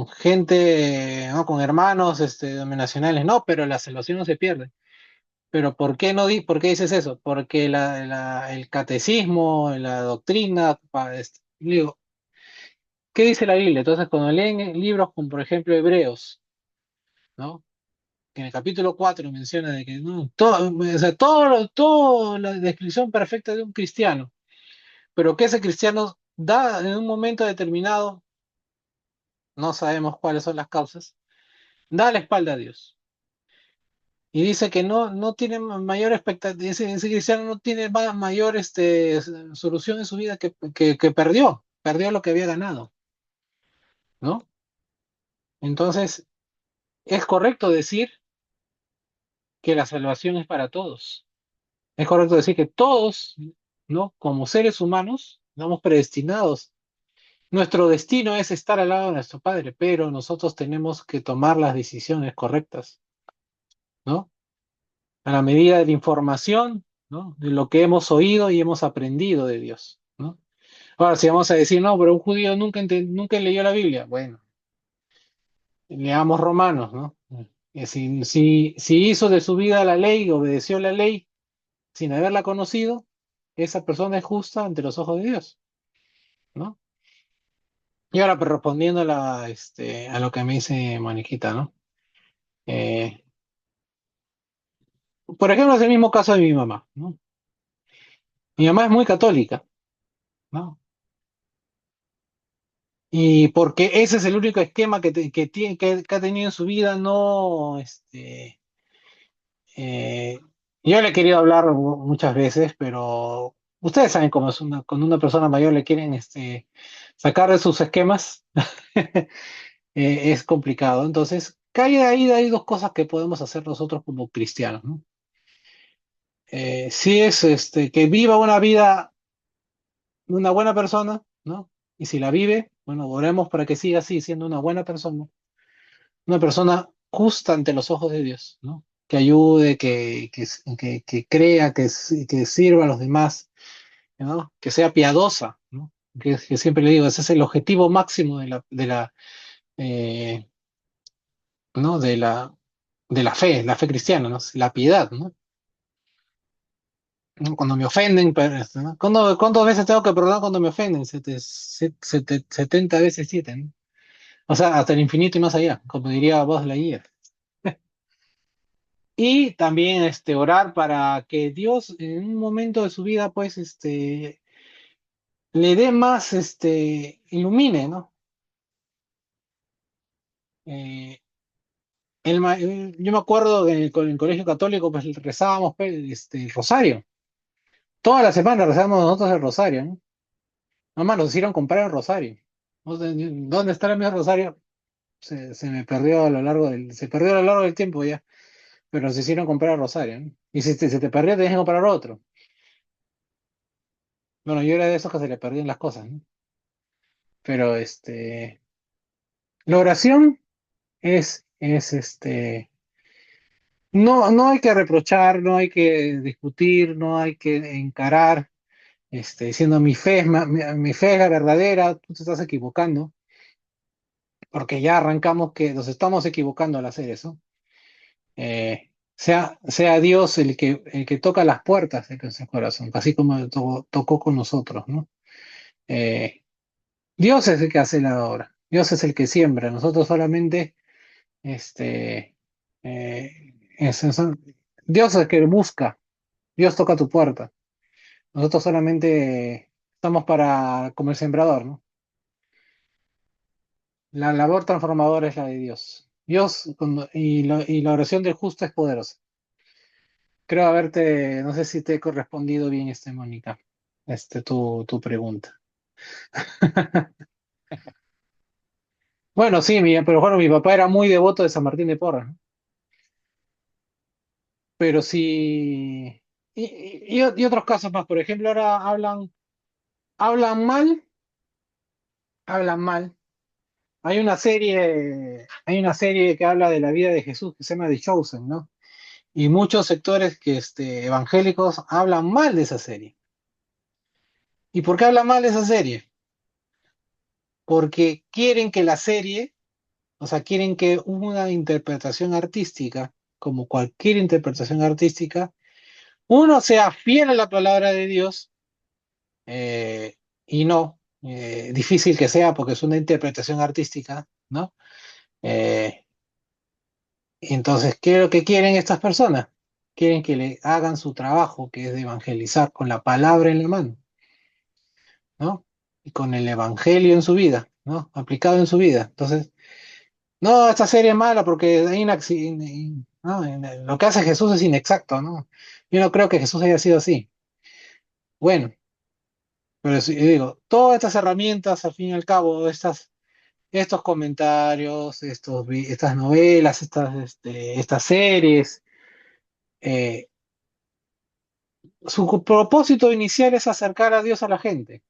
gente, ¿no? Con hermanos denominacionales, no, pero la salvación no se pierde. Pero ¿por qué por qué dices eso? Porque el catecismo, la doctrina, digo, ¿qué dice la Biblia? Entonces, cuando leen libros como por ejemplo Hebreos, ¿no? Que en el capítulo 4 menciona de que no, todo, o sea, todo la descripción perfecta de un cristiano, pero que ese cristiano da en un momento determinado, no sabemos cuáles son las causas, da la espalda a Dios. Y dice que no tiene mayor expectativa, ese cristiano no tiene mayor solución en su vida que perdió lo que había ganado, ¿no? Entonces, es correcto decir que la salvación es para todos. Es correcto decir que todos, ¿no? Como seres humanos, estamos predestinados. Nuestro destino es estar al lado de nuestro Padre, pero nosotros tenemos que tomar las decisiones correctas, ¿no? A la medida de la información, ¿no? De lo que hemos oído y hemos aprendido de Dios, ¿no? Ahora, si vamos a decir, no, pero un judío nunca leyó la Biblia, bueno, leamos Romanos, ¿no? Si hizo de su vida la ley, obedeció la ley sin haberla conocido, esa persona es justa ante los ojos de Dios, ¿no? Y ahora, pues, respondiendo a lo que me dice Moniquita, ¿no? Eh, por ejemplo, es el mismo caso de mi mamá, ¿no? Mi mamá es muy católica, ¿no? Y porque ese es el único esquema que ha tenido en su vida, no, yo le he querido hablar muchas veces, pero ustedes saben cómo es cuando una persona mayor le quieren, sacar de sus esquemas, es complicado. Entonces, hay dos cosas que podemos hacer nosotros como cristianos, ¿no? Sí es, que viva una vida, una buena persona, ¿no? Y si la vive, bueno, oremos para que siga así, siendo una persona justa ante los ojos de Dios, ¿no? Que ayude, que crea, que sirva a los demás, ¿no? Que sea piadosa, ¿no? Que siempre le digo, ese es el objetivo máximo eh, ¿no? La fe cristiana, ¿no? La piedad, ¿no? ¿No? Cuando me ofenden, ¿no? ¿Cuántas veces tengo que perdonar cuando me ofenden? 70 veces 7, ¿no? O sea, hasta el infinito y más allá, como diría Buzz Lightyear. Y también, orar para que Dios en un momento de su vida, pues, le dé más, ilumine, ¿no? Eh, yo me acuerdo que en el colegio católico, pues, rezábamos, pues, el rosario. Toda la semana rezábamos nosotros el rosario, ¿no? Mamá, nos hicieron comprar el rosario. No sé, ¿dónde está el mío rosario? Se me perdió se perdió a lo largo del tiempo ya, pero se hicieron comprar el rosario, ¿no? Y si se te perdió, tenías que comprar otro. Bueno, yo era de esos que se le perdían las cosas, ¿no? Pero, la oración no hay que reprochar, no hay que discutir, no hay que encarar, diciendo mi fe es la verdadera, tú te estás equivocando, porque ya arrancamos que nos estamos equivocando al hacer eso. Sea Dios el que toca las puertas de nuestro corazón, así como tocó con nosotros, ¿no? Eh, Dios es el que hace la obra, Dios es el que siembra, nosotros solamente, este, Dios es el que busca, Dios toca tu puerta, nosotros solamente estamos como el sembrador, ¿no? La labor transformadora es la de Dios. Y la oración del justo es poderosa. Creo no sé si te he correspondido bien, Mónica, tu pregunta. Bueno, sí, pero bueno, mi papá era muy devoto de San Martín de Porres, ¿no? Pero sí, y otros casos más, por ejemplo, ahora hablan mal, hablan mal. Hay una serie que habla de la vida de Jesús que se llama The Chosen, ¿no? Y muchos sectores evangélicos hablan mal de esa serie. ¿Y por qué hablan mal de esa serie? Porque quieren que la serie, o sea, quieren que una interpretación artística, como cualquier interpretación artística, uno sea fiel a la palabra de Dios, y no, difícil que sea porque es una interpretación artística, ¿no? Eh, entonces, ¿qué es lo que quieren estas personas? Quieren que le hagan su trabajo, que es de evangelizar con la palabra en la mano, ¿no? Y con el evangelio en su vida, ¿no? Aplicado en su vida. Entonces, no, esta serie es mala porque ¿no? Lo que hace Jesús es inexacto, ¿no? Yo no creo que Jesús haya sido así. Bueno, pero sí, yo digo, todas estas herramientas, al fin y al cabo, estos comentarios, estas novelas, estas series, eh, su propósito inicial es acercar a Dios a la gente,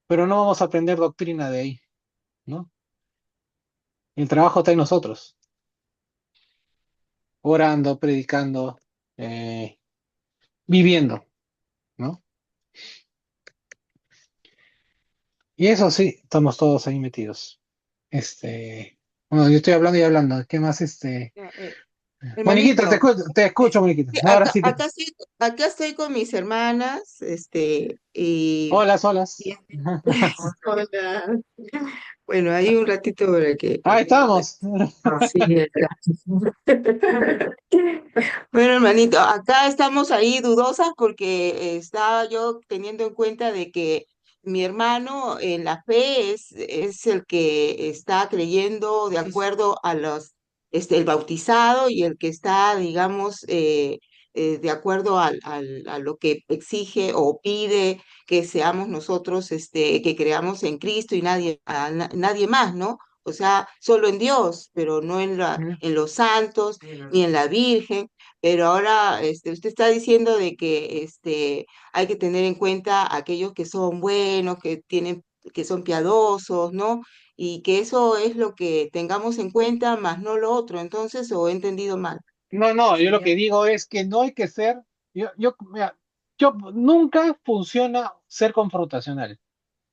pero no vamos a aprender doctrina de ahí, ¿no? El trabajo está en nosotros, orando, predicando, eh, viviendo, ¿no? Y eso sí, estamos todos ahí metidos. Bueno, yo estoy hablando y hablando. ¿Qué más, Ya, Moniquita, hermanito, te escucho, Moniquita. sí, Ahora sí acá estoy con mis hermanas, y, Hola, y- solas. Hola. Bueno, hay un ratito para que... Ahí estamos. Así es. Bueno, hermanito, acá estamos ahí dudosas porque estaba yo teniendo en cuenta de que mi hermano en la fe es el que está creyendo de acuerdo a el bautizado y el que está, digamos, de acuerdo a lo que exige o pide que seamos nosotros, que creamos en Cristo y nadie más, ¿no? O sea, solo en Dios, pero no en los santos ni en la Virgen. Pero ahora usted está diciendo de que hay que tener en cuenta aquellos que son buenos, que son piadosos, ¿no? Y que eso es lo que tengamos en cuenta, más no lo otro. Entonces, ¿o he entendido mal? No, no, yo lo que digo es que no hay que ser, mira, nunca funciona ser confrontacional,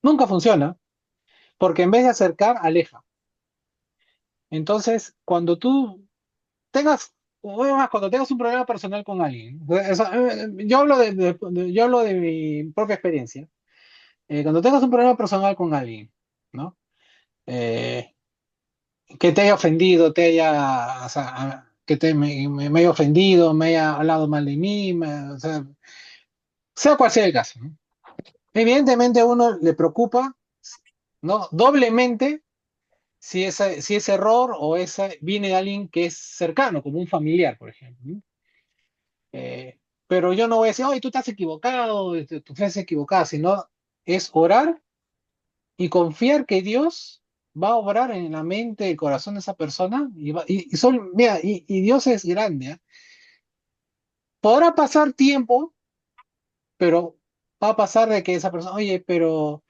nunca funciona, porque en vez de acercar, aleja. Entonces, cuando tú tengas, o además, cuando tengas un problema personal con alguien, yo hablo yo hablo de mi propia experiencia. Cuando tengas un problema personal con alguien, ¿no? Eh, que te haya ofendido, o sea, que me haya ofendido, me haya hablado mal de mí, o sea cual sea el caso, ¿no? Evidentemente a uno le preocupa, ¿no? Doblemente si ese error o ese viene de alguien que es cercano, como un familiar, por ejemplo, ¿no? Pero yo no voy a decir, oye, tú estás equivocado, tu fe es equivocada, sino es orar y confiar que Dios va a obrar en la mente, el corazón de esa persona mira, y Dios es grande, ¿eh? Podrá pasar tiempo, pero va a pasar de que esa persona, oye, pero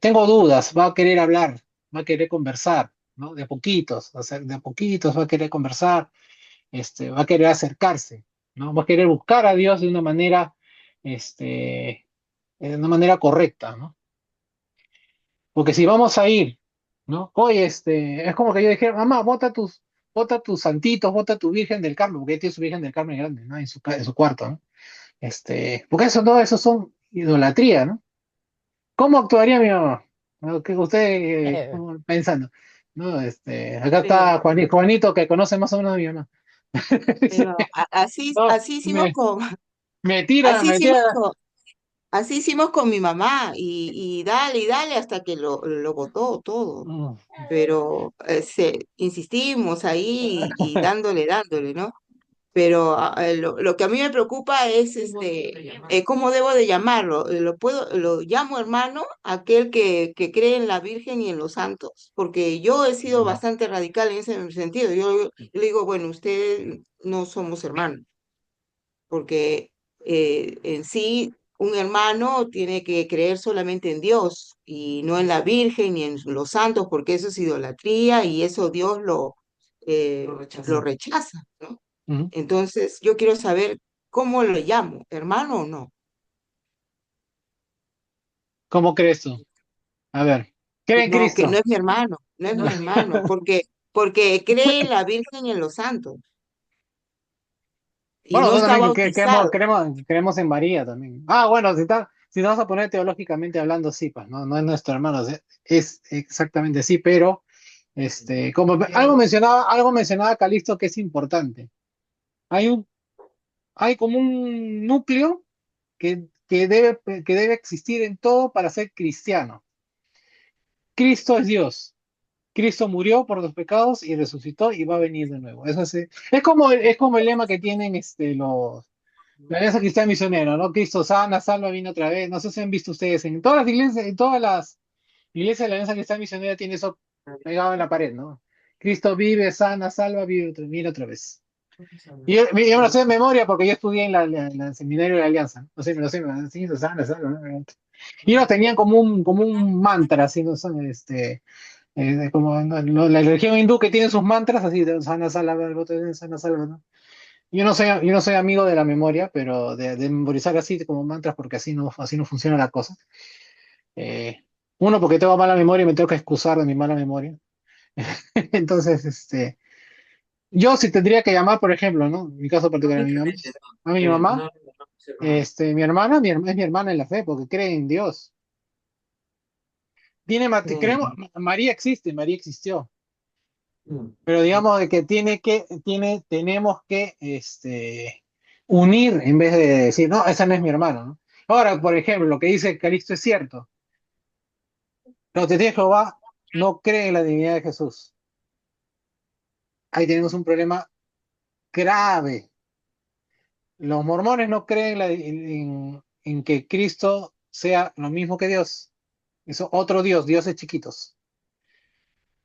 tengo dudas, va a querer hablar, va a querer conversar, ¿no? De a poquitos, o sea, de a poquitos va a querer conversar, va a querer acercarse, ¿no? Va a querer buscar a Dios este, de una manera correcta, ¿no? Porque si vamos a ir, ¿no? Oye, es como que yo dijera, mamá, bota tus santitos, bota tu Virgen del Carmen, porque ella tiene su Virgen del Carmen grande, ¿no? En su cuarto, ¿no? Porque todo eso son idolatría, ¿no? ¿Cómo actuaría mi mamá? ¿No? ¿Qué usted cómo pensando? ¿No? Acá Pero, está Juanito, que conoce más o menos a mi mamá. pero No, así hicimos me así hicimos tira. con, así hicimos con mi mamá y dale hasta que lo botó todo. Mm. Pero insistimos ahí y dándole, ¿no? Pero lo que a mí me preocupa es cómo debo de llamarlo. Lo llamo hermano, aquel que cree en la Virgen y en los santos, porque yo he sido bastante radical en ese sentido. Yo le digo, bueno, usted no somos hermanos, porque en sí un hermano tiene que creer solamente en Dios y no en la Virgen ni en los santos, porque eso es idolatría y eso Dios lo rechaza, ¿no? Mm. Entonces, yo quiero saber cómo lo llamo, hermano o no. ¿Cómo crees tú? A ver, ¿cree en No, que no Cristo? es mi hermano, no es mi hermano, porque cree en la Virgen y en los santos y Bueno, no nosotros está también bautizado. creemos en María también. Ah, bueno, si te vas a poner teológicamente hablando, sí, pues, no es nuestro hermano, es exactamente sí, pero como algo mencionaba Calixto que es importante. Hay un, hay como un núcleo que debe existir en todo para ser cristiano. Cristo es Dios. Cristo murió por los pecados y resucitó y va a venir de nuevo. Eso es como el lema que tienen la Alianza Cristiana Misionera, ¿no? Cristo sana, salva, viene otra vez. No sé si han visto ustedes en todas las iglesias de la Alianza Cristiana Misionera tiene eso pegado en la pared, ¿no? Cristo vive, sana, salva, viene otra vez. Y yo me lo sé de memoria porque yo estudié en el seminario de la Alianza. No sé, me lo sé, sí, sana, salva, ¿no? Y ellos tenían como un mantra, así, ¿no? Son, como la religión hindú que tiene sus mantras, así, de sana, salva, el otro de sana, salva, ¿no? Yo no soy amigo de la memoria, pero de memorizar así como mantras, porque así no funciona la cosa. Eh, Uno, porque tengo mala memoria y me tengo que excusar de mi mala memoria. Entonces, yo sí tendría que llamar, por ejemplo, ¿no? En mi caso particular, a mi mamá, mi hermana es mi hermana en la fe, porque cree en Dios. creemos, María existe, María existió, pero digamos de que tenemos que unir en vez de decir, no, esa no es mi hermano, ¿no? Ahora, por ejemplo, lo que dice Calixto es cierto. Los testigos de Jehová no creen en la divinidad de Jesús. Ahí tenemos un problema grave. Los mormones no creen en que Cristo sea lo mismo que Dios. Es otro Dios, dioses chiquitos.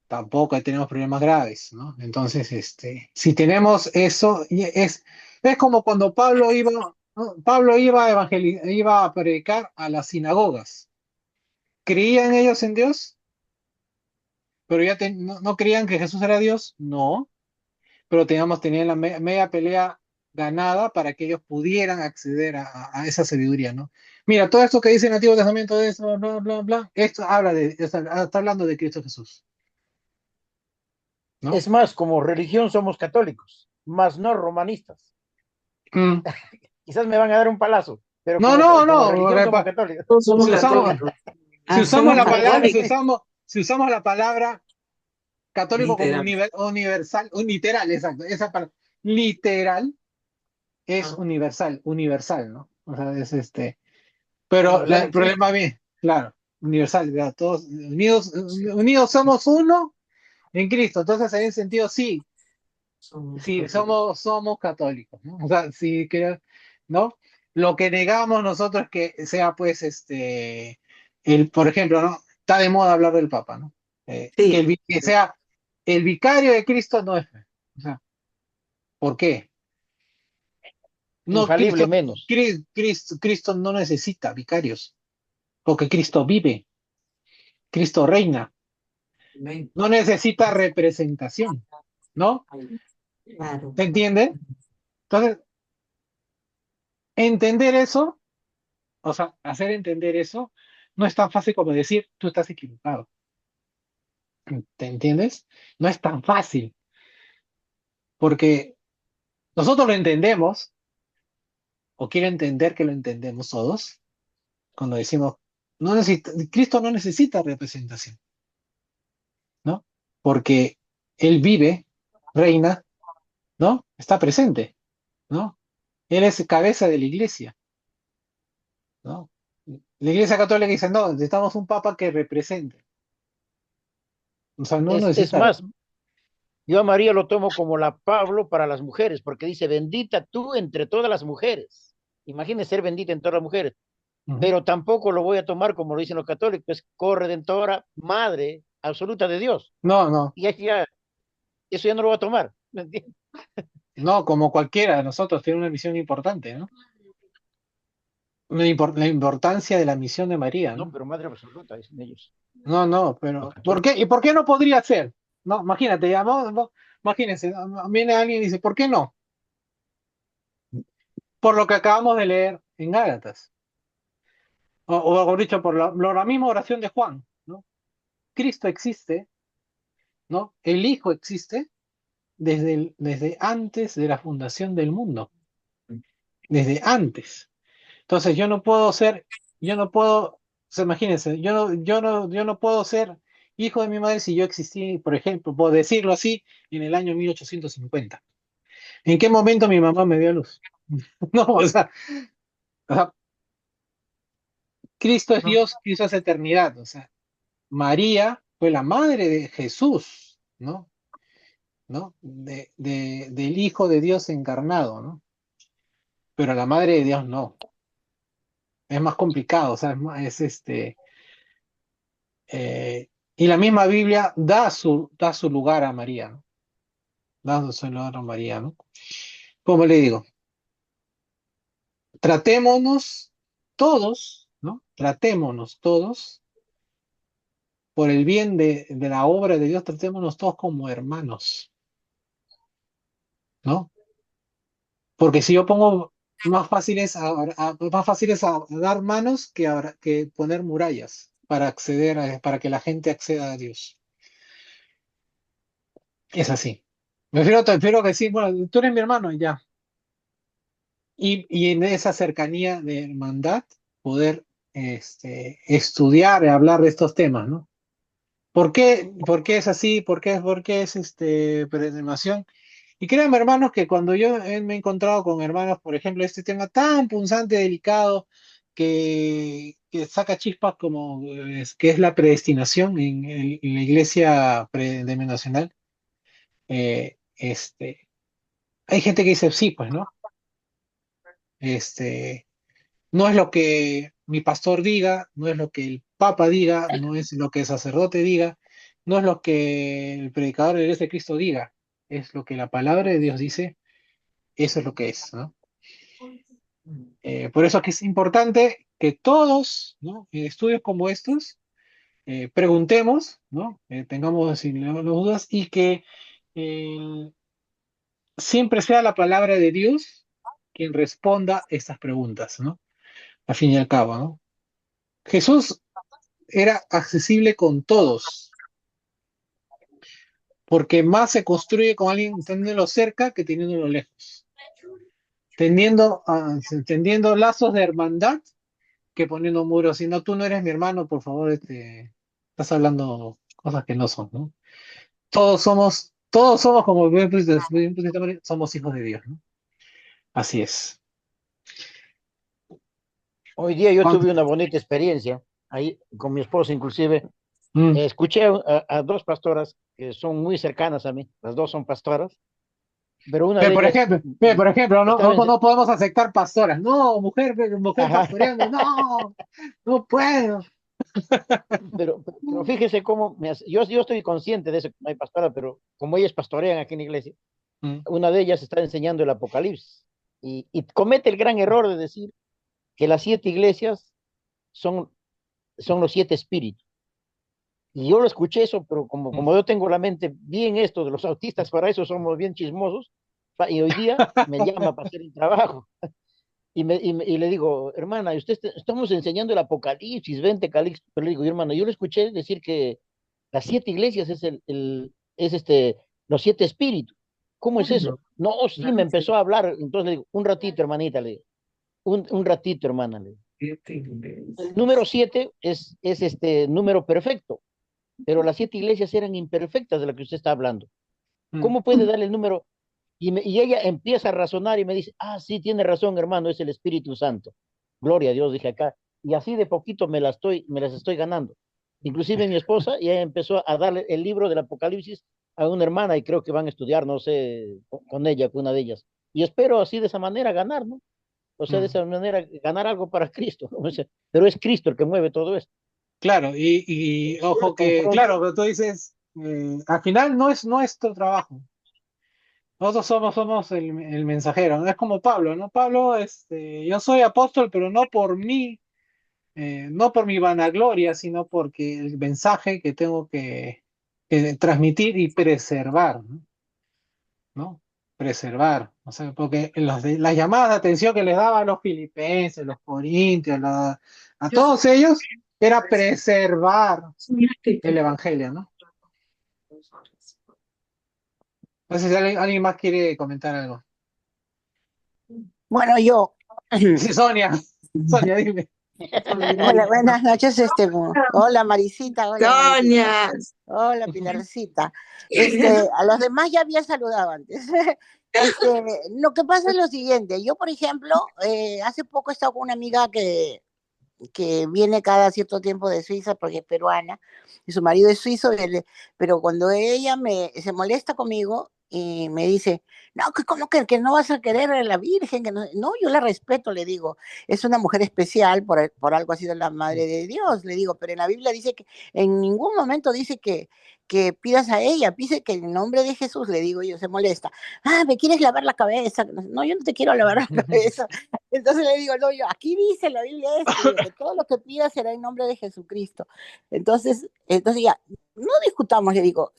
Tampoco ahí tenemos problemas graves, ¿no? Entonces, si tenemos eso, es como cuando Pablo iba, ¿no? Pablo iba a iba a predicar a las sinagogas. ¿Creían ellos en Dios? Pero ya no creían que Jesús era Dios, no, pero tenían la media pelea ganada para que ellos pudieran acceder a esa sabiduría, ¿no? Mira, todo esto que dice el Antiguo Testamento de eso, bla, bla, bla, esto está hablando de Cristo Jesús, ¿no? Es más, como religión somos católicos, más no romanistas. Mm. Quizás me van a dar un palazo, pero No, como religión somos católicos. Todos somos Si usamos, católicos. si usamos somos la palabra, católicos. si usamos la palabra católico como Literal. universal, literal, exacto, esa palabra, literal es universal, ¿no? O sea, pero Universal el existe. problema bien, claro, universal, ya, todos unidos somos uno en Cristo, entonces en ese sentido sí, sí, somos católicos, ¿no? O sea, sí que, ¿no? Lo que negamos nosotros es que sea, pues, por ejemplo, ¿no? Está de moda hablar del Papa, ¿no? Sí, Que sea el vicario de Cristo no es, o sea, ¿por qué? No, Infalible menos. Cristo no necesita vicarios, porque Cristo vive, Cristo reina, ven, no necesita representación, ¿no? Claro. ¿Se entiende? Entonces, entender eso, o sea, hacer entender eso, no es tan fácil como decir, tú estás equivocado. ¿Te entiendes? No es tan fácil, porque nosotros lo entendemos, o quiero entender que lo entendemos todos, cuando decimos, Cristo no necesita representación, ¿no? Porque Él vive, reina, ¿no? Está presente, ¿no? Él es cabeza de la iglesia, ¿no? La iglesia católica dice, no, necesitamos un papa que represente. O sea, no Es necesita. más, yo a María lo tomo como la Pablo para las mujeres, porque dice, bendita tú entre todas las mujeres. Imagínese ser bendita en todas las mujeres. Ujú. Pero tampoco lo voy a tomar como lo dicen los católicos, es corredentora, madre absoluta de Dios. No, no, Y eso ya no lo voy a tomar. ¿Me entiendes? no, como cualquiera de nosotros tiene una misión importante, ¿no? La importancia de la misión de María, No, ¿no? pero madre absoluta, dicen ellos, No, no, los pero ¿por qué? católicos. ¿Y por qué no podría ser? No, imagínate, ya, imagínense, viene alguien y dice, ¿por qué no? Por lo que acabamos de leer en Gálatas, o mejor dicho, por la misma oración de Juan, ¿no? Cristo existe, ¿no? El Hijo existe desde antes de la fundación del mundo, desde antes. Entonces yo no puedo, o sea, imagínense, yo no puedo ser hijo de mi madre si yo existí, por ejemplo, por decirlo así, en el año 1850. ¿En qué momento mi mamá me dio a luz? No, o sea, Cristo es Dios, Cristo es eternidad, o sea, María fue la madre de Jesús, ¿no? ¿No? Del Hijo de Dios encarnado, ¿no? Pero la madre de Dios no. Es más complicado, o sea, y la misma Biblia da su lugar a María, ¿no? Da su lugar a María, ¿no? Como le digo, tratémonos todos, ¿no? Tratémonos todos por el bien de la obra de Dios, tratémonos todos como hermanos, ¿no? Porque si yo pongo más fácil es a dar manos que poner murallas para para que la gente acceda a Dios. Es así. Prefiero que sí, bueno, tú eres mi hermano y ya. Y en esa cercanía de hermandad, poder estudiar y hablar de estos temas, ¿no? por qué es así? Por qué es predeterminación? Y créanme, hermanos, que cuando yo me he encontrado con hermanos, por ejemplo, este tema tan punzante, delicado, que saca chispas como que es la predestinación en la iglesia denominacional, hay gente que dice, sí, pues, ¿no? Este, no es lo que mi pastor diga, no es lo que el papa diga, no es lo que el sacerdote diga, no es lo que el predicador de la iglesia de Cristo diga, es lo que la palabra de Dios dice, eso es lo que es, ¿no? Por eso que es importante que todos, ¿no? En estudios como estos, preguntemos, ¿no? Tengamos sin lugar de dudas y que eh, siempre sea la palabra de Dios quien responda estas preguntas, ¿no? Al fin y al cabo, ¿no? Jesús era accesible con todos, porque más se construye con alguien teniéndolo cerca que teniéndolo lejos, tendiendo lazos de hermandad que poniendo muros. Si no, tú no eres mi hermano, por favor, estás hablando cosas que no son, ¿no? Todos somos, como bien pusiste, María, somos hijos de Dios, ¿no? Así es. Hoy día yo Cuando- tuve una bonita experiencia, ahí con mi esposa inclusive. Mm. Escuché a dos pastoras que son muy cercanas a mí, las dos son pastoras, pero una de ellas Por ejemplo, estaba en... no podemos aceptar pastoras. No, mujer Ajá. pastoreando, no, no puedo. Pero fíjese cómo, yo estoy consciente de eso, que no hay pastora, pero como ellas pastorean aquí en la iglesia, Mm, una de ellas está enseñando el Apocalipsis y comete el gran error de decir que las 7 iglesias son, son los 7 espíritus. Y yo lo escuché eso, pero mm. como yo tengo la mente bien esto de los autistas, para eso somos bien chismosos, y hoy día me llama para hacer el trabajo. Y le digo, hermana, estamos enseñando el Apocalipsis, 20 Calixto, pero le digo, hermana, yo le escuché decir que las 7 iglesias es los 7 espíritus. ¿Cómo es eso? No, sí, me empezó a hablar. Entonces le digo, un ratito, hermanita, le digo, un ratito, hermana, le digo. El número 7 es este número perfecto, pero las 7 iglesias eran imperfectas de las que usted está hablando. Mm. ¿Cómo puede darle el número? Y ella empieza a razonar y me dice, ah, sí, tiene razón, hermano, es el Espíritu Santo. Gloria a Dios, dije acá. Y así de poquito me las estoy ganando. Inclusive mi esposa ya empezó a darle el libro del Apocalipsis a una hermana y creo que van a estudiar, no sé, con ella, con una de ellas. Y espero así de esa manera ganar, ¿no? O sea, de Mm. esa manera ganar algo para Cristo, ¿no? O sea, pero es Cristo el que mueve todo esto. Claro, y Yo le ojo que, confronto. claro, pero tú dices, al final no es nuestro trabajo. Nosotros somos el mensajero, no es como Pablo, ¿no? Pablo, yo soy apóstol, pero no por mí, no por mi vanagloria, sino porque el mensaje que tengo que transmitir y preservar, ¿no? ¿No? Preservar, o sea, porque las llamadas de atención que les daba a los filipenses, los corintios, a todos ellos, era preservar el evangelio, ¿no? No sé si alguien más quiere comentar algo. Bueno, yo. Sí, Sonia, Sonia, dime. Hola, buenas noches. Hola Marisita, hola Marisita, Sonia. hola Pilarcita. A los demás ya había saludado antes. Lo que pasa es lo siguiente. Yo, por ejemplo, hace poco he estado con una amiga que viene cada cierto tiempo de Suiza porque es peruana y su marido es suizo, pero cuando ella se molesta conmigo y me dice, no, ¿cómo que no vas a querer a la Virgen? Que no, no, yo la respeto, le digo, es una mujer especial, por algo ha sido la madre de Dios, le digo, pero en la Biblia dice que en ningún momento dice que pidas a ella, pide que en el nombre de Jesús, le digo yo, se molesta. Ah, ¿me quieres lavar la cabeza? No, yo no te quiero lavar la cabeza. Entonces le digo, no, yo, aquí dice la Biblia esto, digo, que todo lo que pidas será en nombre de Jesucristo. Entonces ya, no discutamos, le digo,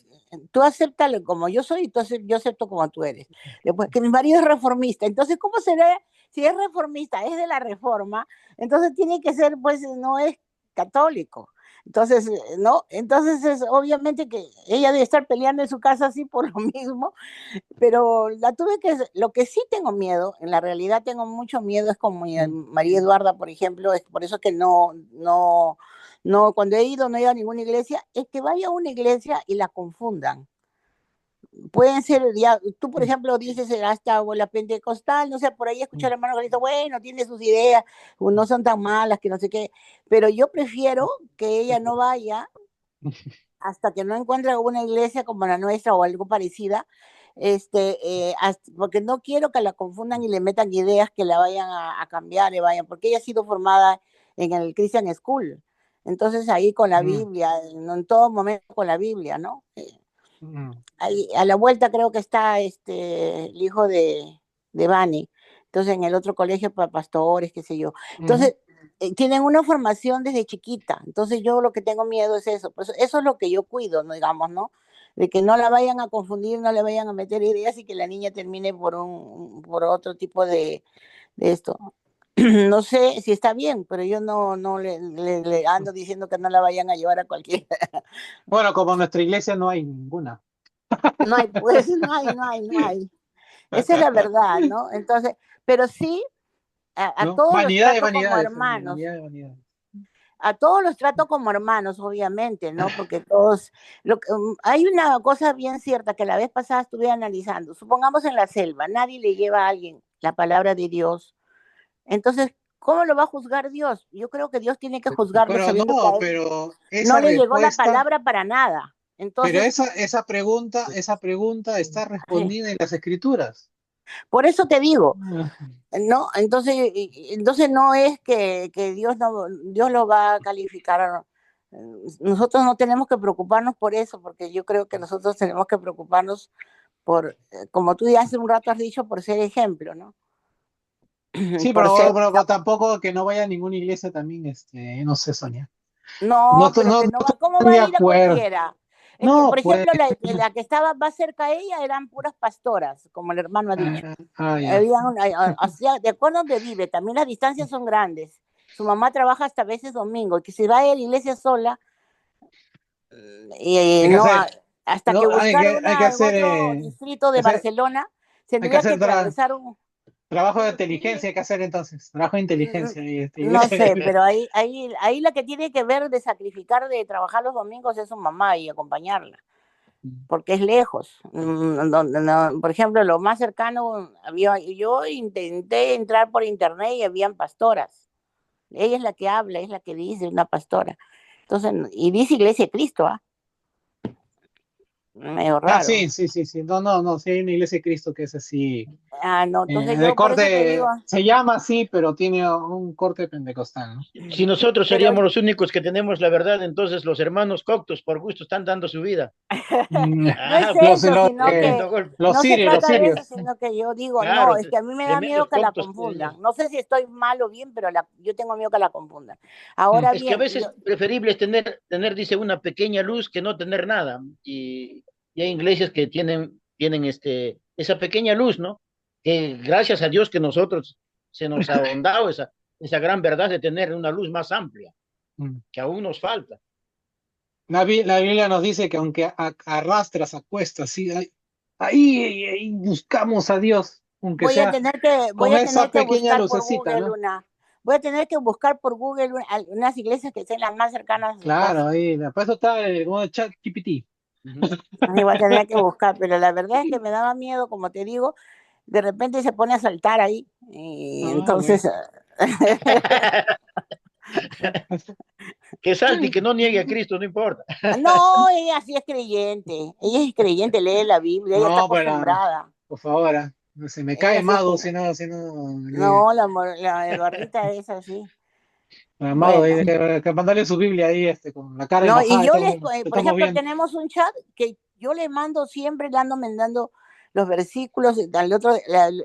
tú acéptalo como yo soy, entonces yo acepto como tú eres. Después, que mi marido es reformista, entonces, ¿cómo será? Si es reformista, es de la reforma, entonces tiene que ser, pues, no es católico. Entonces, ¿no? Entonces, obviamente que ella debe estar peleando en su casa así por lo mismo, pero lo que sí tengo miedo, en la realidad tengo mucho miedo, es como María Eduarda, por ejemplo, es por eso que No, cuando he ido, no he ido a ninguna iglesia, es que vaya a una iglesia y la confundan. Pueden ser, ya, tú por ejemplo dices, hasta o la pentecostal, no sé, por ahí escuchar al hermano que dice, bueno, tiene sus ideas, o no son tan malas, que no sé qué, pero yo prefiero que ella no vaya hasta que no encuentre una iglesia como la nuestra o algo parecida, porque no quiero que la confundan y le metan ideas que la vayan a cambiar, y vayan, porque ella ha sido formada en el Christian School, entonces ahí con la Biblia, en todo momento con la Biblia, ¿no? Ahí, a la vuelta creo que está el hijo de Bani, entonces en el otro colegio para pastores, qué sé yo. Entonces, tienen una formación desde chiquita, entonces yo lo que tengo miedo es eso, pues eso es lo que yo cuido, ¿no? Digamos, ¿no? De que no la vayan a confundir, no le vayan a meter ideas y que la niña termine por otro tipo de esto. No sé si está bien, pero yo no le ando diciendo que no la vayan a llevar a cualquiera. Bueno, como en nuestra iglesia no hay ninguna. No hay, pues, no hay. Esa es la verdad, ¿no? Entonces, pero sí, a ¿No? todos los Vanidad de trato como vanidades, hermanos, vanidad de vanidades. a todos los trato como hermanos, obviamente, ¿no? Porque todos, hay una cosa bien cierta que la vez pasada estuve analizando. Supongamos en la selva, nadie le lleva a alguien la palabra de Dios. Entonces, ¿cómo lo va a juzgar Dios? Yo creo que Dios tiene que juzgarlo Pero sabiendo que a no, él pero no esa le llegó la respuesta, palabra para nada. pero Entonces, esa pregunta está sí, respondida en las escrituras. por eso te digo, no, entonces no es que Dios lo va a calificar. Nosotros no tenemos que preocuparnos por eso, porque yo creo que nosotros tenemos que preocuparnos por, como tú ya hace un rato has dicho, por ser ejemplo, ¿no? Sí, Por ser, pero tampoco que no vaya a ninguna iglesia también, no sé, Sonia. no, pero No que no va, ¿cómo estoy va de a ir a acuerdo. cualquiera? Es que, por No, pues. ejemplo, la que estaba más cerca a ella eran puras pastoras, como el hermano ha dicho. Ya. De acuerdo a donde vive, también las distancias son grandes. Su mamá trabaja hasta a veces domingo, y que se vaya a la iglesia sola, y Hay que no, hacer, hasta que no, buscar hay que una en hacer, otro distrito de hacer- Barcelona, hay que tendría que hacer atravesar un, trabajo de inteligencia, hay que hacer entonces, trabajo de inteligencia. no sé, pero ahí la que tiene que ver de sacrificar de trabajar los domingos es su mamá y acompañarla, porque es lejos. Por ejemplo, lo más cercano, yo intenté entrar por internet y habían pastoras. Ella es la que habla, es la que dice, una pastora. Entonces, y dice Iglesia de Cristo, ¿ah? Medio raro. Sí, sí, sí, sí. No, sí hay una iglesia de Cristo que es así, No, entonces de yo por eso te digo, corte, se llama así, pero tiene un corte pentecostal, ¿no? Si nosotros pero seríamos los únicos que tenemos la verdad, entonces los hermanos coptos por gusto están dando su vida. no es Ah, Los, eso, los, sino que tremendo golpe. los no se sirios, los trata de eso, sirios. sino que yo digo, no, Claro, es que a mí me da miedo tremendos que la coptos por Dios. confundan. No sé si estoy mal o bien, pero yo tengo miedo que la confundan. Ahora Es que a bien, veces preferible es tener, dice, una pequeña luz que no tener nada. Y hay iglesias que tienen esa pequeña luz, ¿no? Que gracias a Dios que nosotros se nos ha ahondado esa gran verdad de tener una luz más amplia, que aún nos falta. La Biblia nos dice que aunque arrastras a cuestas, sí, ahí buscamos a Dios, aunque voy a sea tener que, voy con a esa tener que pequeña buscar por lucecita, Google ¿no? voy a tener que buscar por Google unas iglesias que sean las más cercanas a su Claro, casa. ahí, para eso está el modo chat GPT. Ahí voy a tener que buscar, pero la verdad es que me daba miedo, como te digo, de repente se pone a saltar ahí, y Bueno. entonces, Que salte y que no niegue a Cristo, no importa. no, ella sí es creyente, lee la Biblia, ella está No, pero, acostumbrada, por favor, se me cae ella sí es, Amado si no, no, la Eduardita es así. Amado, Bueno, ahí, que mandarle su Biblia ahí, con la cara no, y enojada, yo te por estamos ejemplo, viendo. tenemos un chat que yo le mando siempre, le ando mandando los versículos, al otro,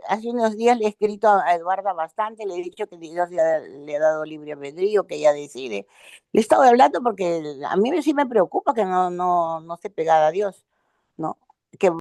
hace unos días le he escrito a Eduarda bastante, le he dicho que Dios le ha dado libre albedrío, que ella decide. Le he estado hablando porque a mí sí me preocupa que no esté pegada a Dios, ¿no? Que